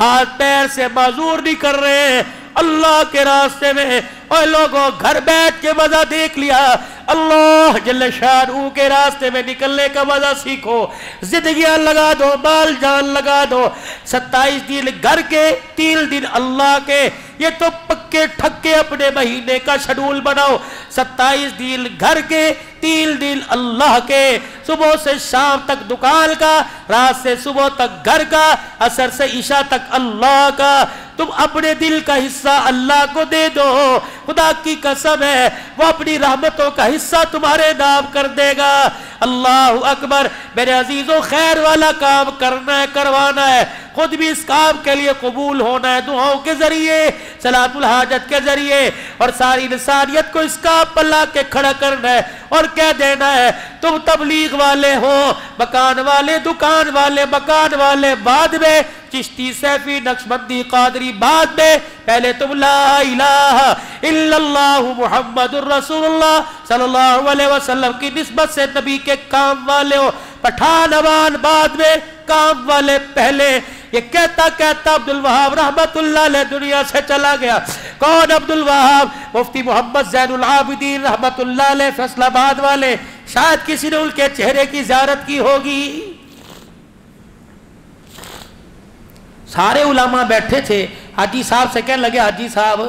ہاتھ پیر سے معذور نہیں کر رہے اللہ کے راستے میں، اور لوگوں گھر بیٹھ کے مزہ دیکھ لیا، اللہ جل شانہ کے راستے میں نکلنے کا مزہ سیکھو، زندگیاں لگا دو، مال جان لگا دو، 27 دن گھر کے 3 دن اللہ کے، یہ تو پکے ٹھکے اپنے مہینے کا شیڈول بناؤ، 27 دن گھر کے 3 دن اللہ کے، صبح سے شام تک دکان کا، رات سے صبح تک گھر کا، عصر سے عشاء تک اللہ کا، تم اپنے دل کا حصہ اللہ کو دے دو، خدا کی قسم ہے وہ اپنی رحمتوں کا حصہ تمہارے نام کر دے گا۔ اللہ اکبر، میرے عزیزوں خیر والا کام کرنا ہے، کروانا ہے، خود بھی اس کام کے لیے قبول ہونا ہے، دعاؤں کے ذریعے، صلاۃ الحاجت کے ذریعے، اور ساری انسانیت کو اس کام پر لا کے کھڑا کرنا ہے اور کہہ دینا ہے تم تبلیغ والے ہو، مکان والے، دکان والے، مکان والے بعد میں، چشتی سیفی نقشبندی قادری بعد میں، پہلے تم لا الہ الا اللہ محمد الرسول اللہ صلی اللہ علیہ وسلم کی نسبت سے نبی کے کام والے ہو، پٹھان عوان بعد میں، کام والے پہلے۔ یہ کہتا کہتا عبدالوہاب رحمت اللہ علیہ دنیا سے چلا گیا۔ کون عبدالوہاب؟ مفتی محمد زین العابدین رحمت اللہ علیہ فیصل آباد والے، شاید کسی نے ان کے چہرے کی زیارت کی ہوگی۔ سارے علماء بیٹھے تھے، حاجی صاحب سے کہنے لگے حاجی صاحب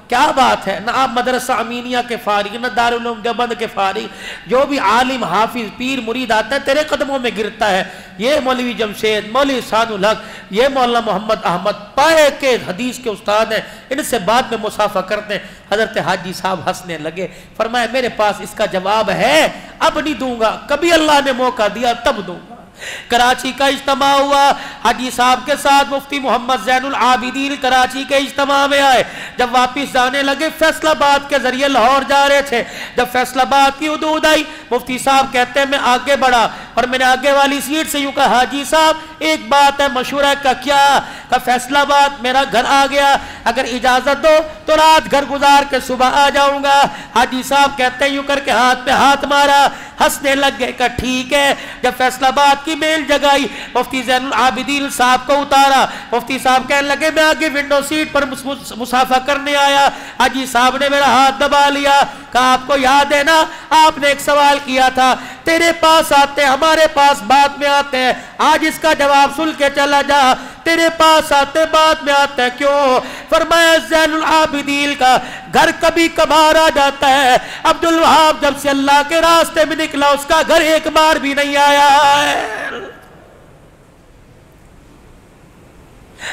کیا بات ہے، نہ آپ مدرسہ امینیہ کے فارغ، نہ دارالعلوم دیوبند کے فارغ، جو بھی عالم حافظ پیر مرید آتا ہے تیرے قدموں میں گرتا ہے، یہ مولوی جمشید، مولوی احسان الحق، یہ مولانا محمد احمد پائے کے حدیث کے استاد ہیں، ان سے بعد میں مصافحہ کرتے ہیں۔ حضرت حاجی صاحب ہنسنے لگے، فرمایا میرے پاس اس کا جواب ہے، اب نہیں دوں گا، کبھی اللہ نے موقع دیا تب دوں گا۔ کراچی کا اجتماع ہوا، حاجی صاحب کے ساتھ مفتی محمد زین العابدین کراچی کے اجتماع میں آئے۔ جب واپس جانے لگے فیصل آباد کے ذریعے لاہور جا رہے تھے، جب فیصل آباد کی حدود آئی، مفتی صاحب کہتے ہیں میں آگے بڑھا اور میں نے آگے والی سیٹ سے یوں کہا حاجی صاحب ایک بات ہے مشورہ کا کیا؟ کہ فیصل آباد میرا گھر آ گیا، اگر اجازت دو تو رات گھر گزار کے صبح آ جاؤں گا۔ حاجی صاحب کہتے ہیں یوں کر کے ہاتھ پہ ہاتھ مارا، ہنسنے لگ گئے کہ ٹھیک ہے۔ جب فیصل آباد کی میل جگائی، مفتی زین العابدین صاحب کو اتارا، مفتی صاحب کہنے لگے میں آگے ونڈو سیٹ پر مسافہ کرنے آیا۔ حاجی صاحب نے میرا ہاتھ دبا لیا، کہا آپ کو یاد ہے نا آپ نے ایک سوال کیا تھا، تیرے پاس آتے ہمارے پاس بعد میں آتے ہیں، آج اس کا جواب سن کے چلا جا، تیرے پاس آتے بعد میں آتے ہیں کیوں؟ فرمایا زین العابدین کا گھر کبھی کبھار آ جاتا ہے، عبدالوہاب جب سے اللہ کے راستے میں نکلا اس کا گھر ایک بار بھی نہیں آیا ہے۔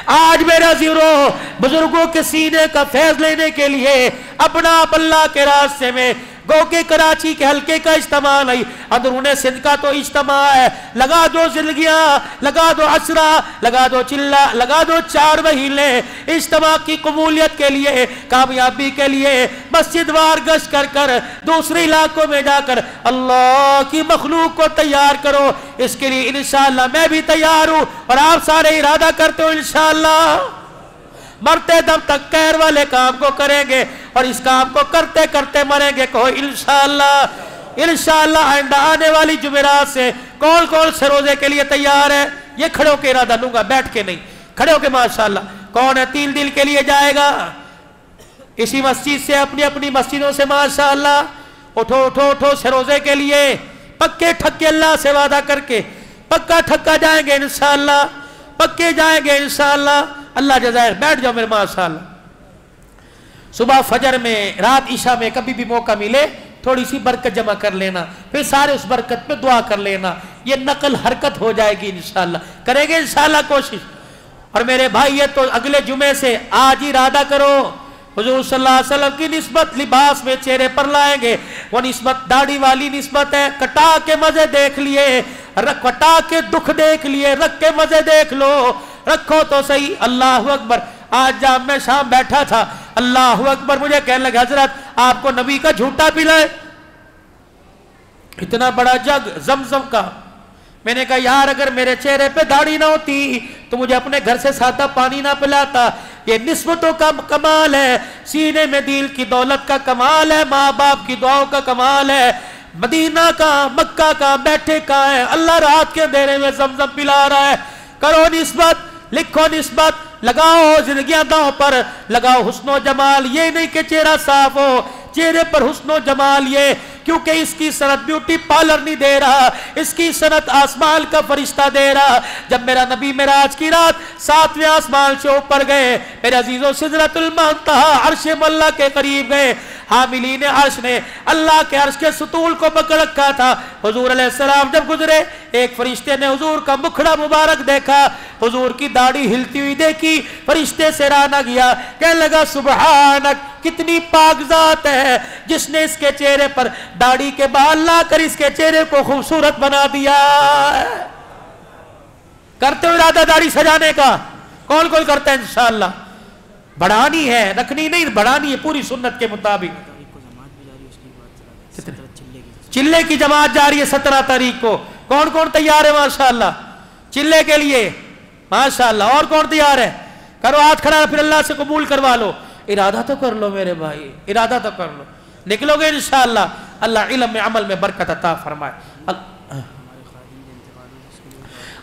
آج میرا زیرو بزرگوں کے سینے کا فیض لینے کے لیے اپنا آپ اللہ کے راستے میں گو کہ کراچی کے حلقے کا اجتماع نہیں، اندرون سندھ کا تو اجتماع ہے، لگا دو زندگیاں، لگا دو عشرہ، لگا دو چلہ، لگا دو 4 مہینے اجتماع کی قبولیت کے لیے، کامیابی کے لیے مسجد وار گشت کر کر دوسرے علاقوں میں جا کر اللہ کی مخلوق کو تیار کرو۔ اس کے لیے انشاءاللہ میں بھی تیار ہوں اور آپ سارے ارادہ کرتے ہو انشاءاللہ مرتے دم تک خیر والے کام کو کریں گے اور اس کام کو کرتے کرتے مریں گے۔ کہو انشاءاللہ۔ انشاءاللہ آئندہ آنے والی جمعرات سے کون کون سے روزے کے لیے تیار ہے؟ یہ کھڑے ہو کے ارادہ لوں گا، بیٹھ کے نہیں، کھڑے ہو کے ماشاءاللہ۔ کون ہے 3 دن کے لیے جائے گا اسی مسجد سے اپنی اپنی مسجدوں سے ماشاءاللہ؟ اٹھو اٹھو اٹھو سے روزے کے لیے پکے ٹھکے اللہ سے وعدہ کر کے پکا ٹھکا جائیں گے انشاءاللہ، پکے جائیں گے انشاءاللہ۔ اللہ جزائر بیٹھ جاؤ میرے ماشاءاللہ۔ صبح فجر میں رات عشاء میں کبھی بھی موقع ملے تھوڑی سی برکت جمع کر لینا، پھر سارے اس برکت پہ دعا کر لینا، یہ نقل حرکت ہو جائے گی انشاءاللہ، کریں گے انشاءاللہ کوشش۔ اور میرے بھائی یہ تو اگلے جمعے سے آج ہی ارادہ کرو، حضور صلی اللہ علیہ وسلم کی نسبت لباس میں چہرے پر لائیں گے، وہ نسبت داڑھی والی نسبت ہے، کٹا کے مزے دیکھ لیے، کٹا کے دکھ دیکھ لیے، رکھ کے مزے دیکھ لو، رکھو تو صحیح۔ اللہ اکبر۔ آج جب میں شام بیٹھا تھا اللہ اکبر مجھے کہنے لگے حضرت آپ کو نبی کا جھوٹا پلائے، اتنا بڑا جگ زمزم کا۔ میں نے کہا یار اگر میرے چہرے پہ داڑھی نہ ہوتی تو مجھے اپنے گھر سے سادہ پانی نہ پلاتا۔ یہ نسبتوں کا کمال ہے، سینے میں دل کی دولت کا کمال ہے، ماں باپ کی دعاؤں کا کمال ہے۔ مدینہ کا مکہ کا بیٹھے کا ہے، اللہ رات کے اندھیرے میں زمزم پلا رہا ہے۔ کرو نسبت، لکھو نسبت، لگاؤ زندگیاں داؤں پر، لگاؤ حسن و جمال۔ یہ نہیں کہ چہرہ صاف ہو، چہرے پر حسن و جمال، یہ کیونکہ اس کی صنعت بیوٹی پارلر نہیں دے رہا، اس کی صنعت آسمان کا فرشتہ دے رہا۔ جب میرا نبی معراج کی رات 7ویں آسمان سے اوپر گئے، میرے عزیزوں سدرۃ المنتہا عرش مولا کے قریب گئے، حاملین عرش نے اللہ کے عرش کے ستون کو پکڑ رکھا تھا۔ حضور علیہ السلام جب گزرے ایک فرشتے نے حضور کا مکھڑا مبارک دیکھا، حضور کی داڑھی ہلتی ہوئی دیکھی، فرشتے سے رانا گیا، کہنے لگا سبحانک کتنی پاک ذات ہے جس نے اس کے چہرے پر داڑھی کے بال لا کر اس کے چہرے کو خوبصورت بنا دیا۔ کرتے ہو ارادہ داڑھی سجانے کا؟ کون کون کرتا ہے انشاءاللہ؟ بڑھانی ہے، رکھنی نہیں، بڑھانی ہے پوری سنت کے مطابق۔ چلے کی جماعت جاری ہے 17 تاریخ کو، کون کون تیار ہے ماشاءاللہ چلے کے لیے؟ ماشاءاللہ۔ اور کون تیار ہے؟ کرو ہاتھ کھڑا، پھر اللہ سے قبول کروا لو۔ ارادہ تو کر لو میرے بھائی، ارادہ تو کر لو، نکلو گے انشاءاللہ۔ اللہ علم میں عمل میں برکت عطا فرمائے۔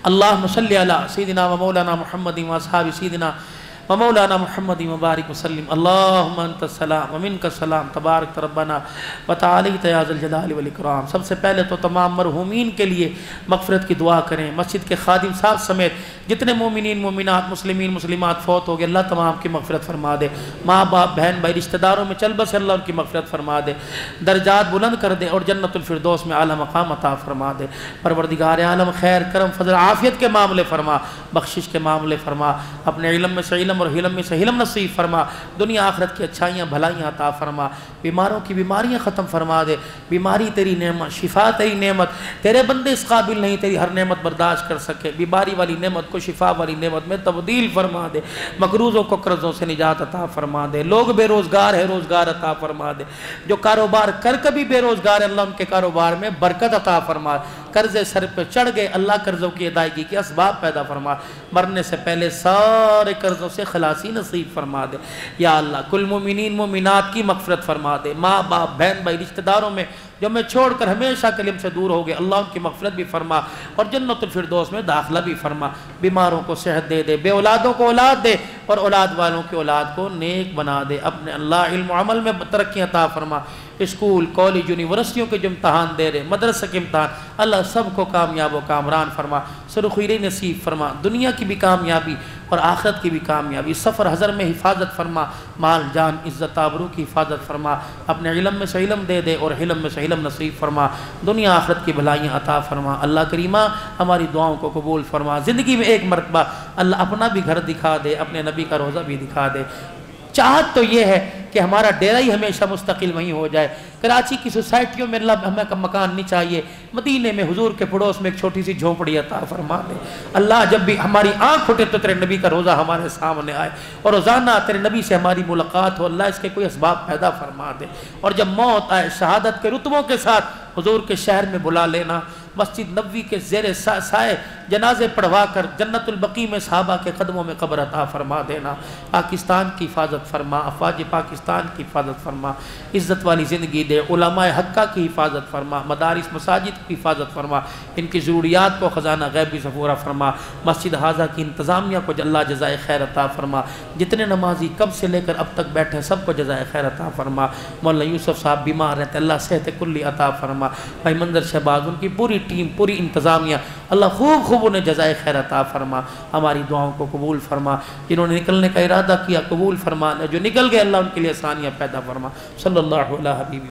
اللہم صلی علی سیدنا و مولانا محمد و اصحاب سیدنا و مولانا محمد مبارک وسلم۔ اللہم انت السلام و منک السلام تبارک ربنا و تعالیت یا ذی الجلال والاکرام۔ سب سے پہلے تو تمام مرحومین کے لیے مغفرت کی دعا کریں، مسجد کے خادم صاحب سمیت جتنے مومنین مومنات مسلمین مسلمات فوت ہو گئے اللہ تمام کی مغفرت فرما دے، ماں باپ بہن بھائی رشتہ داروں میں چل بس اللہ ان کی مغفرت فرما دے، درجات بلند کر دے اور جنت الفردوس میں اعلیٰ مقام عطا فرما دے۔ پروردگار عالم خیر کرم فضل عافیت کے معاملے فرما، بخشش کے معاملے فرما، اپنے علم میں سے علم علم اور حلم میں سے حلم نصیب فرما، دنیا آخرت کی اچھائیاں بھلائیاں عطا فرما، بیماروں کی بیماریاں ختم فرما دے، بیماری تیری نعمت، شفا تیری نعمت، تیرے بندے اس قابل نہیں تیری ہر نعمت برداشت کر سکے، بیماری والی نعمت کو شفا والی نعمت میں تبدیل فرما دے، مقروضوں کو قرضوں سے نجات عطا فرما دے، لوگ بے روزگار ہے روزگار عطا فرما دے، جو کاروبار کر کبھی بے روزگار ہے اللہ ان کے کاروبار میں برکت عطا فرما، قرضے سر پہ چڑھ گئے اللہ قرضوں کی ادائیگی کے اسباب پیدا فرما، مرنے سے پہلے سارے قرضوں سے خلاصی نصیب فرما دے یا اللہ، کل مومنین مومنات کی مغفرت فرما دے، ماں باپ بہن بھائی رشتہ داروں میں جو میں چھوڑ کر ہمیشہ کلم سے دور ہو گئے اللہ ان کی مغفرت بھی فرما اور جنت الفردوس میں داخلہ بھی فرما، بیماروں کو صحت دے دے، بے اولادوں کو اولاد دے اور اولاد والوں کی اولاد کو نیک بنا دے، اپنے اللہ علم و عمل میں ترقی عطا فرما، اسکول کالج یونیورسٹیوں کے جو امتحان دے رہے مدرسہ کے امتحان اللہ سب کو کامیاب و کامران فرما، سرخیری نصیب فرما، دنیا کی بھی کامیابی اور آخرت کی بھی کامیابی، سفر حضر میں حفاظت فرما، مال جان عزت آبرو کی حفاظت فرما، اپنے علم میں سے علم دے دے اور حلم میں سے علم نصیب فرما، دنیا آخرت کی بھلائیاں عطا فرما، اللہ کریمہ ہماری دعاؤں کو قبول فرما، زندگی میں ایک مرتبہ اللہ اپنا بھی گھر دکھا دے، اپنے نبی کا روضہ بھی دکھا دے، چاہت تو یہ ہے کہ ہمارا ڈیرہ ہی ہمیشہ مستقل وہیں ہو جائے، کراچی کی سوسائٹیوں میں اللہ ہمیں مکان نہیں چاہیے، مدینے میں حضور کے پڑوس میں ایک چھوٹی سی جھونپڑی عطا فرما دے، اللہ جب بھی ہماری آنکھ اٹھے تو تیرے نبی کا روزہ ہمارے سامنے آئے اور روزانہ تیرے نبی سے ہماری ملاقات ہو، اللہ اس کے کوئی اسباب پیدا فرما دے، اور جب موت آئے شہادت کے رتبوں کے ساتھ حضور کے شہر میں بلا لینا، مسجد نبوی کے زیر سائے جنازے پڑھوا کر جنت البقیع میں صحابہ کے قدموں میں قبر عطا فرما دینا، پاکستان کی حفاظت فرما، افواج پاکستان کی حفاظت فرما، عزت والی زندگی دے، علماء حقہ کی حفاظت فرما، مدارس مساجد کی حفاظت فرما، ان کی ضروریات کو خزانہ غیبی سے پورا فرما، مسجد حاضہ کی انتظامیہ کو اللہ جزائے خیر عطا فرما، جتنے نمازی کب سے لے کر اب تک بیٹھے سب کو جزائے خیر عطا فرما، مولانا یوسف صاحب بیمار رہتے اللہ صحت کلی عطا فرما، بھائی منظر شہباز ان کی پوری ٹیم پوری انتظامیہ اللہ خوب انہیں جزائے خیر عطا فرما، ہماری دعاؤں کو قبول فرما، جنہوں نے نکلنے کا ارادہ کیا قبول فرما، جو نکل گئے اللہ ان کے لیے آسانیاں پیدا فرما، صلی اللہ علیہ حبیب